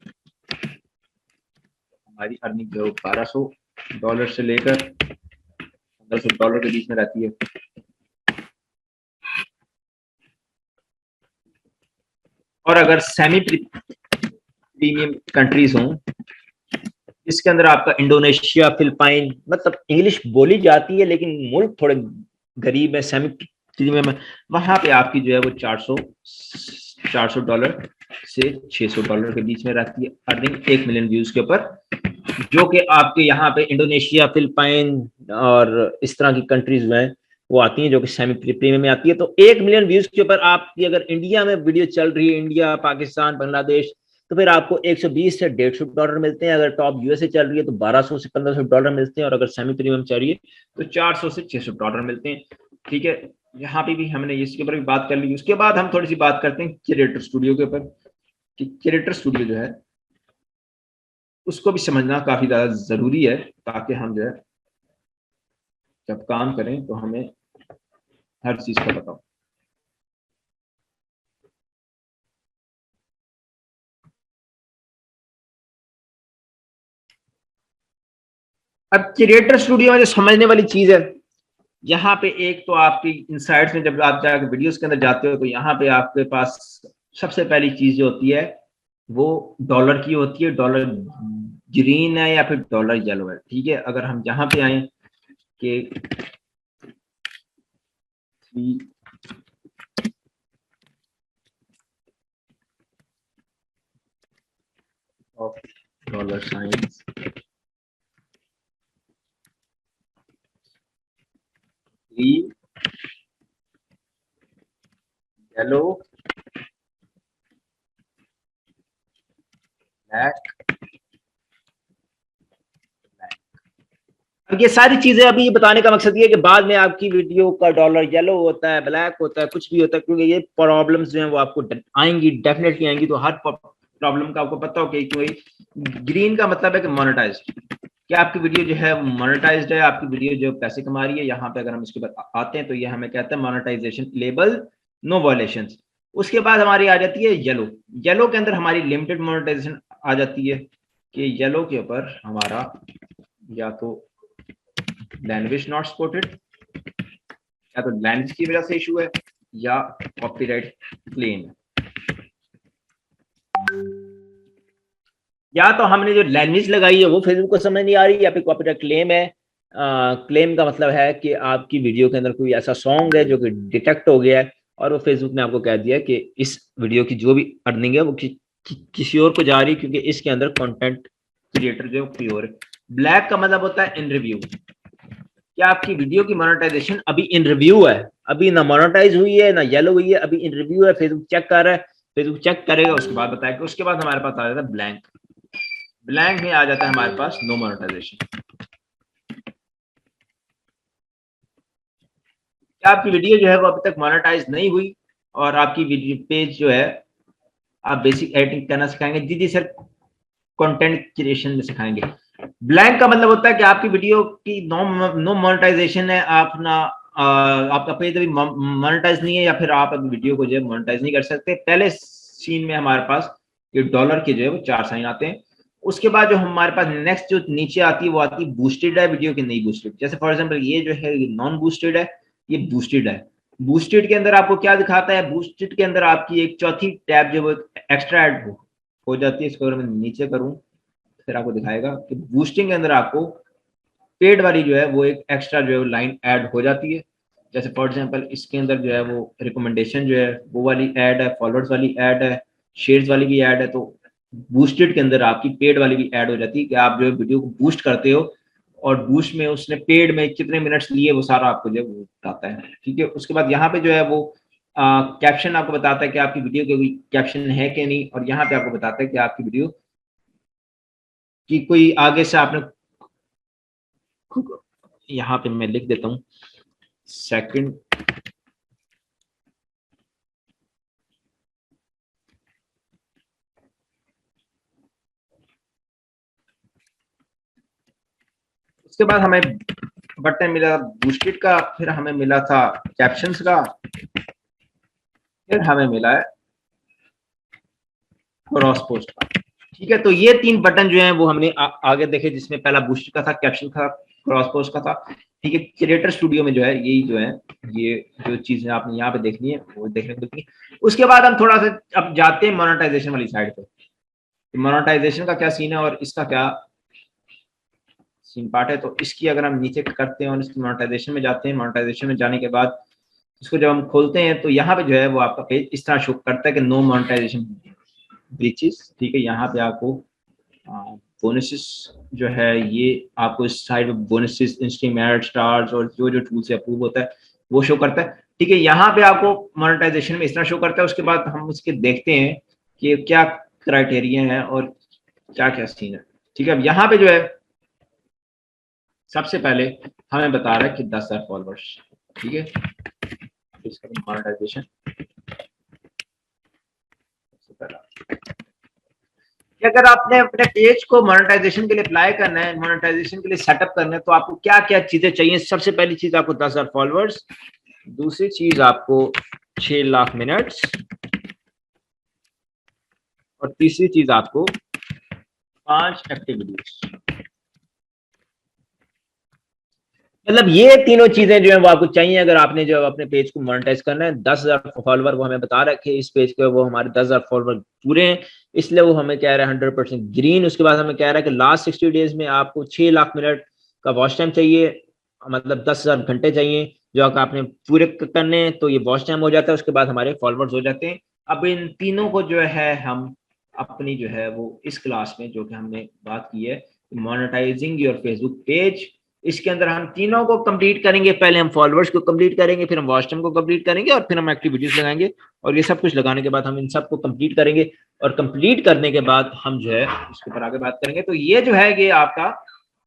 हमारी अर्निंग जो $1200 से लेकर $1500 के बीच में रहती है। और अगर सेमी प्रीमियम कंट्रीज हों, इसके अंदर आपका इंडोनेशिया, फिलिपाइन, मतलब इंग्लिश बोली जाती है लेकिन मुल्क थोड़े गरीब है, सेमी प्रीमियम है, वहां पे आपकी जो है वो $400 से $600 के बीच में रहती है अर्निंग 1 मिलियन व्यूज के ऊपर, जो कि आपके यहाँ पे इंडोनेशिया, फिलिपाइन और इस तरह की कंट्रीज में वो आती हैं जो कि सेमी प्रीमियम में आती है। तो 1 मिलियन व्यूज के ऊपर आपकी अगर इंडिया में वीडियो चल रही है, इंडिया, पाकिस्तान, बांग्लादेश, तो फिर आपको 120 से $150 मिलते हैं। अगर टॉप यूएसए चल रही है तो 1200 से $1500 मिलते हैं, और अगर सेमी प्रीमियम चल रही है तो 400 से $600 मिलते हैं। ठीक है, यहाँ पे भी हमने इसके ऊपर भी बात कर ली। उसके बाद हम थोड़ी सी बात करते हैं क्रिएटर स्टूडियो के ऊपर, कि क्रिएटर स्टूडियो जो है उसको भी समझना काफी ज्यादा जरूरी है, ताकि हम जो है जब काम करें तो हमें हर चीज का पता हो। अब क्रिएटर स्टूडियो में जो समझने वाली चीज है, यहाँ पे एक तो आपकी इनसाइट्स में जब आप जाकर वीडियोस के अंदर जाते हो तो यहाँ पे आपके पास सबसे पहली चीज जो होती है वो डॉलर की होती है। डॉलर ग्रीन है या फिर डॉलर येलो है। ठीक है, अगर हम यहाँ पे आए कि of dollar science green, yellow, black. अब ये सारी चीजें अभी बताने का मकसद ये है कि बाद में आपकी वीडियो का डॉलर येलो होता है, ब्लैक होता है, कुछ भी होता है, क्योंकि ये प्रॉब्लम्स जो हैं वो आपको आएंगी, डेफिनेटली आएंगी। तो हर प्रॉब्लम का आपको पता हो कि ग्रीन का मतलब है कि मोनेटाइज, कि आपकी वीडियो जो है मोनेटाइज्ड है, आपकी वीडियो जो पैसे कमा रही है। यहाँ पे अगर हम इसके बाद आते हैं तो ये हमें कहते हैं मोनेटाइजेशन लेबल, नो वायलेशंस। उसके बाद हमारी आ जाती है येलो। येलो के अंदर हमारी लिमिटेड मोनेटाइजेशन आ जाती है, कि येलो के ऊपर हमारा या तो लैंग्वेज नॉट सपोर्टेड, या तो लैंग्वेज की वजह से इशू है, या कॉपीराइट क्लेम है। या तो हमने जो लैंग्वेज लगाई है वो फेसबुक को समझ नहीं आ रही, या फिर कॉपीराइट क्लेम है। क्लेम का मतलब है कि आपकी वीडियो के अंदर कोई ऐसा सॉन्ग है जो कि डिटेक्ट हो गया है, और वो फेसबुक ने आपको कह दिया कि इस वीडियो की जो भी अर्निंग है वो किसी और को जा रही है, क्योंकि इसके अंदर कंटेंट क्रिएटर जो प्योर है। ब्लैक का मतलब होता है इन रिव्यू, कि आपकी वीडियो की मोनेटाइजेशन अभी इन रिव्यू है, अभी ना मोनेटाइज हुई है ना येलो हुई है, अभी इन रिव्यू है। फेसबुक चेक कर रहा है, फेसबुक चेक करेगा, उसके बाद बताएगा। उसके बाद हमारे पास आ जाता है ब्लैंक। ब्लैंक में आ जाता है हमारे पास नो मोनेटाइजेशन। आपकी वीडियो जो है वो अभी तक मोनेटाइज नहीं हुई, और आपकी वीडियो पेज जो है आप बेसिक एडिटिंग करना सिखाएंगे। जी सर, कंटेंट क्रिएशन में सिखाएंगे। ब्लैंक का मतलब होता है कि आपकी वीडियो की नो मोनेटाइजेशन है, आप ना आपका पेज अभी मोनेटाइज नहीं है, या फिर आप अभी वीडियो को जो है मोनेटाइज नहीं कर सकते। पहले सीन में हमारे पास ये डॉलर के जो है वो 4 साइन आते हैं। उसके बाद जो हमारे पास नेक्स्ट जो नीचे आती है वो आती है बूस्टेड है वीडियो की, नहीं बूस्टेड। जैसे फॉर एग्जांपल ये जो है नॉन बूस्टेड है, ये बूस्टेड है। बूस्टेड के अंदर आपको क्या दिखाता है, बूस्टेड के अंदर आपकी एक चौथी टैब जो वो एक्स्ट्रा ऐड हो जाती है। इसको अगर मैं नीचे करूं फिर आपको दिखाएगा कि बूस्टिंग के अंदर आपको पेड वाली जो है वो एक एक्स्ट्रा जो है लाइन ऐड हो जाती है। जैसे फॉर एग्जांपल इसके अंदर जो है वो रिकमेंडेशन जो है वो वाली ऐड है, फॉलोअर्स वाली ऐड है, शेयर्स वाली भी ऐड है, तो बूस्टेड के अंदर आपकी पेड वाली भी ऐड हो जाती है कि आप जो वीडियो को बूस्ट करते हो और बूस्ट में उसने पेड में कितने मिनट्स लिए वो सारा आपको जो वो बताता है। ठीक है, उसके बाद यहाँ पे जो है वो कैप्शन आपको बताता है कि आपकी वीडियो के कोई कैप्शन है कि नहीं, और यहाँ पे आपको बताता है कि आपकी वीडियो की कोई आगे से आपने, यहाँ पे मैं लिख देता हूँ सेकंड, उसके बाद हमें बटन मिला बूस्टेड का, फिर हमें मिला था कैप्शंस का, फिर हमें मिला है क्रॉस पोस्ट का। ठीक है, तो ये 3 बटन जो हैं वो हमने आगे देखे, जिसमें पहला बूस्टेड का था, कैप्शन का, क्रॉस पोस्ट का था। ठीक है, क्रिएटर स्टूडियो में जो है यही जो है ये जो चीजें आपने यहाँ पे देखनी है वो देखने को मिलती है। उसके बाद हम थोड़ा सा अब जाते हैं मोनेटाइजेशन वाली साइड पे। मोनेटाइजेशन का क्या सीन है और इसका क्या सीन पार्ट है, तो इसकी अगर हम नीचे करते हैं और इसकी मोनेटाइजेशन में जाते हैं, मोनेटाइजेशन में जाने के बाद इसको जब हम खोलते हैं तो यहाँ पे जो है वो आपका पेज इस तरह शो करता है कि नो मोनेटाइजेशन ब्रीचेस। ठीक है, यहाँ पे आपको बोनसेस जो है ये आपको इस साइड में बोनसेस, इंस्ट्रीम एड, स्टार्स और जो जो टूल से अप्रूव होता है वो शो करता है। ठीक है, यहाँ पे आपको मोनेटाइजेशन में इस तरह शो करता है। उसके बाद हम उसके देखते हैं कि क्या क्राइटेरिया है और क्या क्या सीन है। ठीक है, अब यहाँ पे जो है सबसे पहले हमें बता रहा है कि 10,000 फॉलोअर्स। ठीक है, इसका मोनेटाइजेशन सबसे पहला कि अगर आपने अपने पेज को मोनेटाइजेशन के लिए अप्लाई करना है, मोनेटाइजेशन के लिए सेटअप करना है, तो आपको क्या क्या चीजें चाहिए। सबसे पहली चीज आपको 10,000 फॉलोअर्स, दूसरी चीज आपको 6 लाख मिनट्स, और तीसरी चीज आपको 5 एक्टिविटीज। मतलब ये तीनों चीजें जो है वो आपको चाहिए अगर आपने जो अपने पेज को मोनेटाइज करना है। 10,000 फॉलोवर वो हमें बता रखे इस पेज के वो हमारे 10,000 फॉलोवर पूरे हैं, इसलिए वो हमें कह रहा है 100% ग्रीन। उसके बाद हमें कह रहा है कि लास्ट 60 डेज में आपको 6 लाख मिनट का वॉच टाइम चाहिए, मतलब 10,000 घंटे चाहिए जो आपने पूरे करने हैं, तो ये वॉच टाइम हो जाता है। उसके बाद हमारे फॉलोवर्स हो जाते हैं। अब इन तीनों को जो है हम अपनी जो है वो इस क्लास में जो कि हमने बात की है मोनेटाइजिंग योर फेसबुक पेज, इसके अंदर हम तीनों को कंप्लीट करेंगे। पहले हम फॉलोअर्स को कंप्लीट करेंगे, फिर हम वॉच टाइम को कंप्लीट करेंगे, और फिर हम एक्टिविटीज लगाएंगे, और ये सब कुछ लगाने के बाद हम इन सब को कंप्लीट करेंगे। और कंप्लीट करने के बाद हम जो है उसके ऊपर आगे बात करेंगे। तो ये जो है ये आपका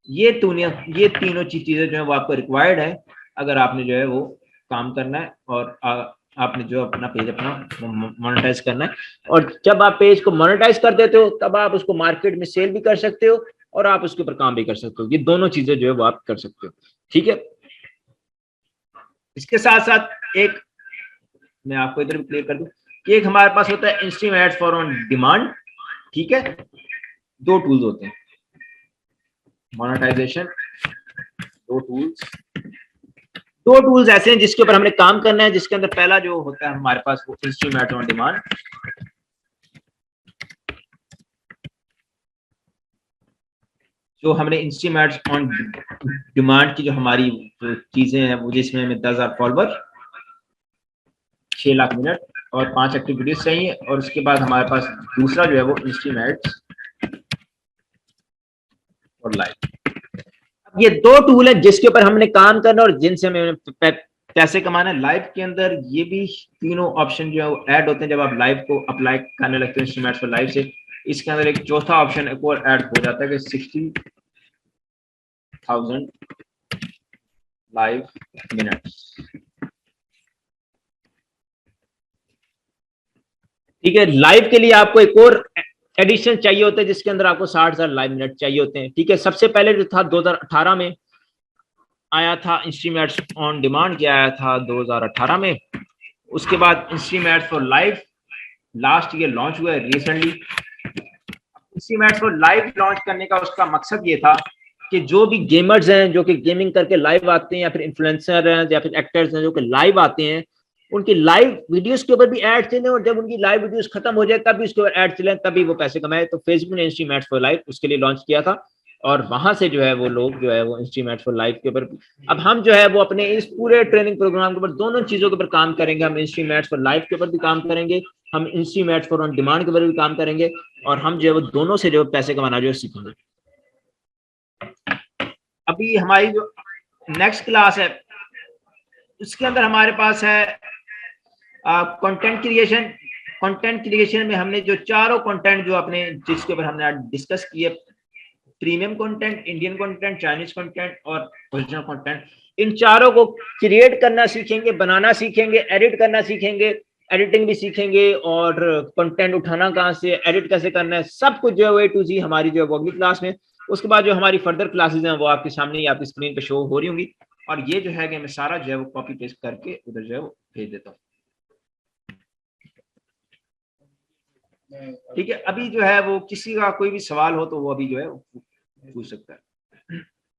ये तीनों चीजें जो है वो आपको रिक्वायर्ड है अगर आपने जो है वो काम करना है और आपने जो अपना पेज अपना मोनेटाइज करना है। और जब आप पेज को मोनेटाइज कर देते हो तब आप उसको मार्केट में सेल भी कर सकते हो और आप उसके ऊपर काम भी कर सकते हो। ये दोनों चीजें जो है वो आप कर सकते हो। ठीक है, इसके साथ साथ एक मैं आपको इधर भी क्लियर कर दूं कि एक हमारे पास होता है instream ads for on demand. ठीक है, 2 टूल्स होते हैं मोनेटाइजेशन, 2 टूल्स ऐसे हैं जिसके ऊपर हमने काम करना है, जिसके अंदर पहला जो होता है हमारे पास वो इंस्ट्रीम एड्स ऑन डिमांड। जो हमने इंस्ट्रीम एड्स ऑन डिमांड की जो हमारी जो चीजें हैं वो जिसमें हमें 10,000 फॉलोवर, 6 लाख मिनट और 5 एक्टिविटीज चाहिए। और उसके बाद हमारे पास दूसरा जो है वो इंस्ट्रीम एड्स और लाइव। अब ये 2 टूल है जिसके ऊपर हमने काम करना और जिनसे हमें पैसे कमाना है। लाइव के अंदर ये भी तीनों ऑप्शन जो है वो ऐड होते हैं जब आप लाइव को अप्लाई करने लगते हैं इंस्ट्रीम एड्स पर लाइव से। इसके अंदर एक चौथा ऑप्शन एक और ऐड हो जाता है कि 60,000 लाइव मिनट्स। ठीक है, लाइव के लिए आपको एक और एडिशन चाहिए होता है जिसके अंदर आपको 60,000 लाइव मिनट चाहिए होते हैं। ठीक है, सबसे पहले जो था 2018 में आया था इंस्ट्रीम एड्स ऑन डिमांड, क्या आया था 2018 में। उसके बाद instream ads for live last year launch हुआ है recently. Instream ads for live launch करने का उसका मकसद ये था कि जो भी गेमर्स हैं जो कि गेमिंग करके लाइव आते हैं या फिर इन्फ्लुएंसर हैं या फिर एक्टर्स हैं जो कि लाइव आते हैं, उनकी लाइव वीडियोस के ऊपर भी ऐड चले और जब उनकी लाइव वीडियोस खत्म हो जाए तब भी उसके ऊपर ऐड चले, तभी वो पैसे कमाए। तो फेसबुक ने इंस्ट्रीम एड्स फॉर लाइव उसके लिए लॉन्च किया था और वहां से जो है वो लोग जो है वो इंस्ट्रूमेंट्स फॉर लाइफ के ऊपर, अब हम जो है वो अपने इस पूरे ट्रेनिंग प्रोग्राम के ऊपर दोनों चीजों के ऊपर काम करेंगे। हम इंस्ट्रूमेंट्स फॉर लाइफ के ऊपर भी काम करेंगे, हम इंस्ट्रूमेंट्स फॉर ऑन डिमांड के ऊपर भी काम करेंगे, और हम जो है वो दोनों से जो पैसे कमाना जो है सीखेंगे। अभी हमारी जो नेक्स्ट क्लास है उसके अंदर हमारे पास है कंटेंट क्रिएशन। कंटेंट क्रिएशन में हमने जो चारों कंटेंट जो अपने जिसके ऊपर हमने आज डिस्कस किए, premium content, Indian content, Chinese content और ओरिजिनल कंटेंट, इन चारों को क्रिएट करना सीखेंगे, बनाना सीखेंगे, एडिट करना सीखेंगे, एडिटिंग भी सीखेंगे, और कंटेंट उठाना कहाँ से, एडिट कैसे करना है, सब कुछ जो है A to Z हमारी जो है वो अगली क्लास में। उसके बाद जो हमारी फर्दर क्लासेज हैं वो आपके सामने ही आपकी स्क्रीन पे शो हो रही होंगी, और ये जो है कि मैं सारा जो है वो कॉपी पेस्ट करके उधर जो है वो भेज देता हूँ। ठीक है, अभी जो है वो किसी का कोई भी सवाल हो तो वो अभी जो है पूछ सकता है।